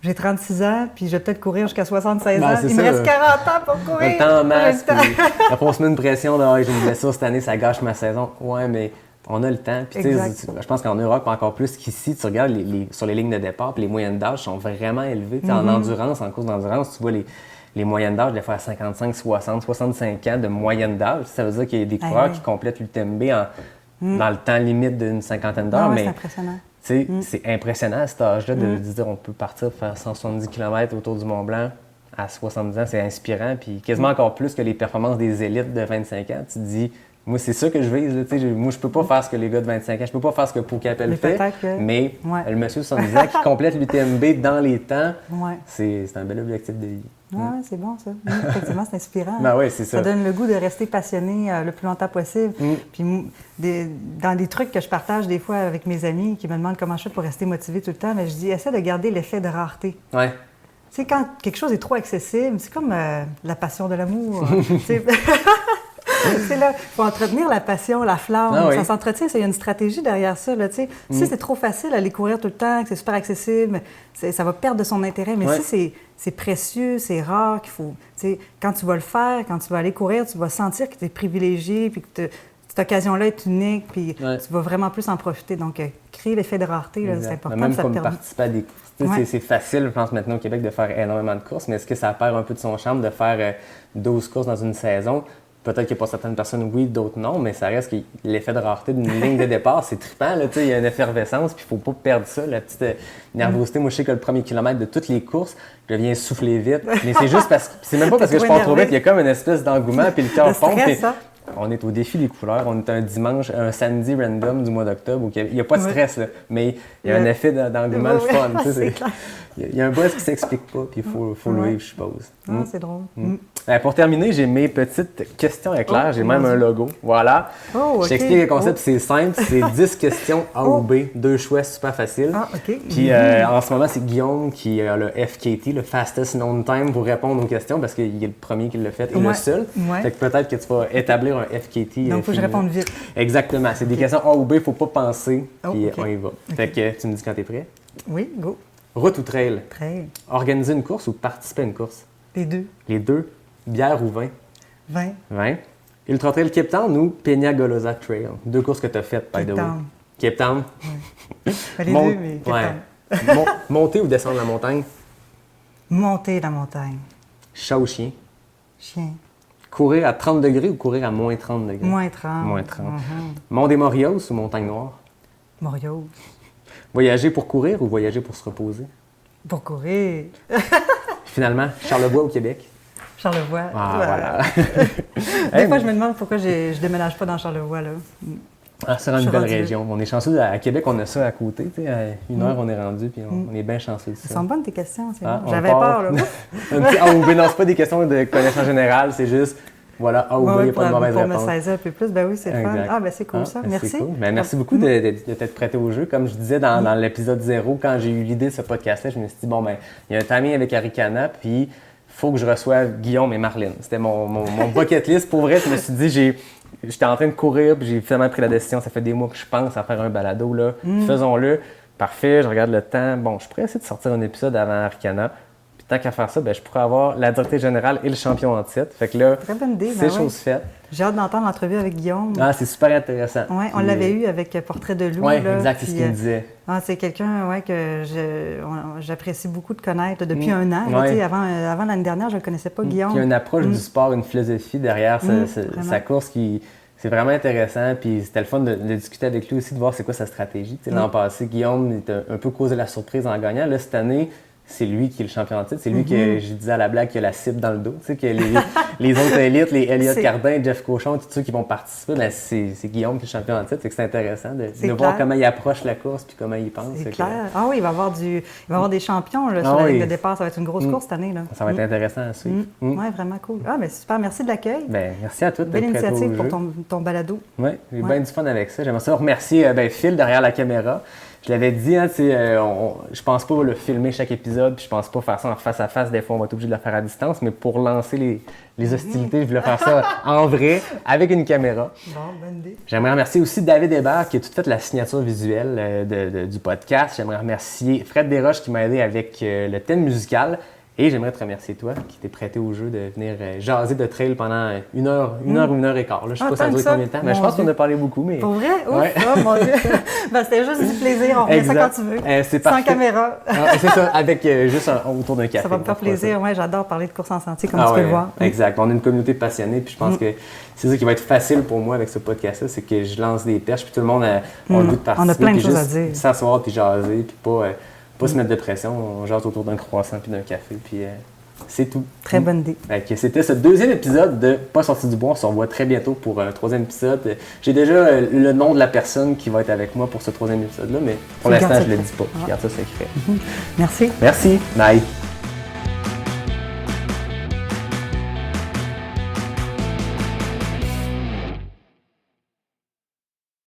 j'ai 36 ans, puis je vais peut-être courir jusqu'à 76 Ben, ans. c'est Il ça. me reste 40 ans pour courir. Le temps en masse, J'ai le temps. puis après on se met une pression de hey, j'ai une blessure cette année, ça gâche ma saison. Ouais, mais on a le temps. Puis, tu sais, Exact. je pense qu'en Europe, encore plus qu'ici, tu regardes sur les lignes de départ, puis les moyennes d'âge sont vraiment élevées. Tu sais, En endurance, en course d'endurance, tu vois les moyennes d'âge, des fois à 55, 60, 65 ans de moyenne d'âge. Ça veut dire qu'il y a des coureurs oui. qui complètent l'UTMB dans le temps limite d'une cinquantaine d'heures. Ah ouais, mais c'est impressionnant. tu sais, c'est impressionnant à cet âge-là de se dire on peut partir faire 170 km autour du Mont-Blanc à 70 ans. C'est inspirant. Puis quasiment encore plus que les performances des élites de 25 ans. Tu te dis, moi, c'est ça que je vise. Là, moi, je peux pas faire ce que les gars de 25 ans, je peux pas faire ce que Pau-Capel Mais fait. peut-être que- Mais Ouais. le monsieur de 70 ans qui complète l'UTMB dans les temps, Ouais. c'est un bel objectif de vie. Ouais, c'est bon, ça. Effectivement, c'est inspirant. Ben oui, c'est ça. Ça donne le goût de rester passionné le plus longtemps possible. Puis dans des trucs que je partage des fois avec mes amis qui me demandent comment je fais pour rester motivé tout le temps, mais je dis, essaie de garder l'effet de rareté. Ouais. Tu sais, quand quelque chose est trop accessible, c'est comme la passion de l'amour. Tu sais. C'est là, il faut entretenir la passion, la flamme. Ah oui. Ça s'entretient, il y a une stratégie derrière ça. Là, tu sais. Si c'est trop facile d'aller courir tout le temps, que c'est super accessible, ça va perdre de son intérêt. Mais Ouais. si c'est précieux, c'est rare, qu'il faut. Tu sais, quand tu vas le faire, quand tu vas aller courir, tu vas sentir que tu es privilégié, puis que cette occasion-là est unique, puis Ouais. tu vas vraiment plus en profiter. Donc, créer l'effet de rareté, là, c'est Exact. important. Même ça te comme permet. participer à des courses. Tu sais, Ouais. c'est facile, je pense, maintenant au Québec de faire énormément de courses, mais est-ce que ça perd un peu de son charme de faire 12 courses dans une saison? Peut-être qu'il y a pas certaines personnes, oui, d'autres non, mais ça reste que l'effet de rareté d'une ligne de départ, c'est trippant, là, tu sais, il y a une effervescence, puis il faut pas perdre ça, la petite nervosité. Moi, je sais que le premier kilomètre de toutes les courses, je viens souffler vite, mais c'est juste parce que, c'est même pas parce que je trop pars trop vite, énervé. il y a comme une espèce d'engouement, puis le cœur Le pompe. stress, puis hein? on est au défi des couleurs, on est un samedi random du mois d'octobre, il n'y a pas de stress, là, mais il y a un effet d'engouement, le Ouais, fun, tu sais, c'est clair. il y a un buzz qui s'explique pas, puis il faut le Ouais. vivre, je suppose. Ah, c'est drôle. Pour terminer, j'ai mes petites questions éclairs. Oh, J'ai même un logo. Voilà. Oh, OK. Je t'explique le concept, c'est simple. C'est 10 questions A ou B. 2 choix super faciles. Ah, OK. Puis en ce moment, c'est Guillaume qui a le FKT, le Fastest Known Time, pour répondre aux questions parce qu'il est le premier qui l'a fait et le Ouais. seul. Ouais. Fait que peut-être que tu vas établir un FKT. Donc, il faut que je réponde vite. Exactement. C'est des questions A ou B, il ne faut pas penser. Oh, Puis OK. on y va. Fait que tu me dis quand tu es prêt. Oui, go. Route ou trail? Trail. Organiser une course ou participer à une course? Les deux. Les deux. Bière ou vin? 20. Vin. Ultra Trail Cape Town ou Peña Golosa Trail? Deux courses que tu as faites, by the way. Town. Cape Town. Ben, les deux, mais Cape Town. Monter ou descendre la montagne? Monter la montagne. Chat ou chien? Chien. Courir à 30 degrés ou courir à moins 30 degrés? Moins 30. Moins 30. Mhm. Mont des Morios ou Montagne Noire? Morios. Voyager pour courir ou voyager pour se reposer? Pour courir. Finalement, Charlevoix ou Québec? Charlevoix. Ah, Ouais. voilà. Des fois, je me demande pourquoi je déménage pas dans Charlevoix, là. Ah, c'est une Je suis belle rendue région. On est chanceux. À Québec, on a ça à côté. Tu sais, à 1 heure, on est rendu, puis on est bien chanceux de Elles ça. sont bonnes tes questions, c'est Ah, bon. on J'avais part. peur, là. Mais non, c'est pas des questions de connaissance générale, c'est juste, voilà, A ou B, il n'y a pas de mauvaise pour me réponse. saisir un peu plus, ben oui, c'est le fun. Exact. Ah, ben c'est cool ça, Ben, merci. c'est cool. Ben, merci beaucoup de t'être prêté au jeu. Comme je disais dans l'épisode 0, quand j'ai eu l'idée de ce podcast-là, je me suis dit, bon, ben, il y a un timing avec Arikana, puis il faut que je reçoive Guillaume et Marlène. C'était mon bucket list. Pour vrai, je me suis dit, j'étais en train de courir, puis j'ai finalement pris la décision. Ça fait des mois que je pense à faire un balado, là. Faisons-le. Parfait, je regarde le temps. Bon, je pourrais essayer de sortir un épisode avant Arikana. Puis tant qu'à faire ça, ben, je pourrais avoir la directrice générale et le champion en titre. Fait que là, Très bonne idée, c'est ben chose faite. J'ai hâte d'entendre l'entrevue avec Guillaume. Ah, c'est super intéressant. Oui, on Puis, l'avait eu avec Portrait de loup. Oui, là, exact, c'est ce puis, qu'il me disait. c'est quelqu'un que j'apprécie beaucoup de connaître depuis un an. Ouais. Tu sais, avant l'année dernière, je ne connaissais pas Guillaume. Il y a une approche du sport, une philosophie derrière sa course qui... C'est vraiment intéressant, puis c'était le fun de discuter avec lui aussi, de voir c'est quoi sa stratégie. Tu sais, l'an passé, Guillaume était un peu causé la surprise en gagnant. Là, cette année, c'est lui qui est le champion en titre. C'est lui que, je disais à la blague, qui a la cible dans le dos. Tu sais, que les autres élites, les Elliott Cardin, Jeff Cochon, tous ceux qui vont participer, ben, c'est Guillaume qui est le champion en titre. C'est intéressant de voir comment il approche la course puis comment il pense. C'est clair. Ah oui, il va y avoir des champions là, sur la ligne de départ. Ça va être une grosse course cette année. Là. Ça va être intéressant à suivre. Oui, vraiment cool. Ah, ben super. Merci de l'accueil. Ben, merci à toi. Belle initiative pour ton balado. Oui, j'ai bien du fun avec ça. J'aimerais ça remercier Phil derrière la caméra. Je l'avais dit, hein, je pense pas le filmer chaque épisode, puis je pense pas faire ça en face à face. Des fois, on va être obligé de le faire à distance, mais pour lancer les hostilités, je voulais faire ça en vrai, avec une caméra. Bon, bonne idée. J'aimerais remercier aussi David Hébert, qui a tout fait la signature visuelle du podcast. J'aimerais remercier Fred Desroches, qui m'a aidé avec le thème musical. Et j'aimerais te remercier, toi, qui t'es prêté au jeu de venir jaser de trail pendant une heure ou 1h15. Là, je sais pas ça dure combien de temps, mais je pense qu'on a parlé beaucoup. Mais... Pour vrai? Ouf, Ouais. oh, mon Dieu. Ben, c'était juste du plaisir. On remet ça quand tu veux. C'est Sans parfait. caméra. C'est ça, avec juste autour d'un café. Ça va me faire plaisir. Ouais, j'adore parler de course en sentier, comme tu peux ouais, le voir. Exact. On a une communauté de passionnés, puis je pense que c'est ça qui va être facile pour moi avec ce podcast-là, c'est que je lance des perches, puis tout le monde a le goût de participer. On a plein de puis choses à juste dire. S'asseoir, puis jaser, puis pas se mettre de pression. On jase autour d'un croissant, puis d'un café, puis c'est tout. Très bonne idée. C'était ce deuxième épisode de Pas sorti du bois. On se revoit très bientôt pour un troisième épisode. J'ai déjà le nom de la personne qui va être avec moi pour ce troisième épisode-là, mais pour l'instant, je ne le dis pas. Je garde ça secret. Merci. Merci. Bye.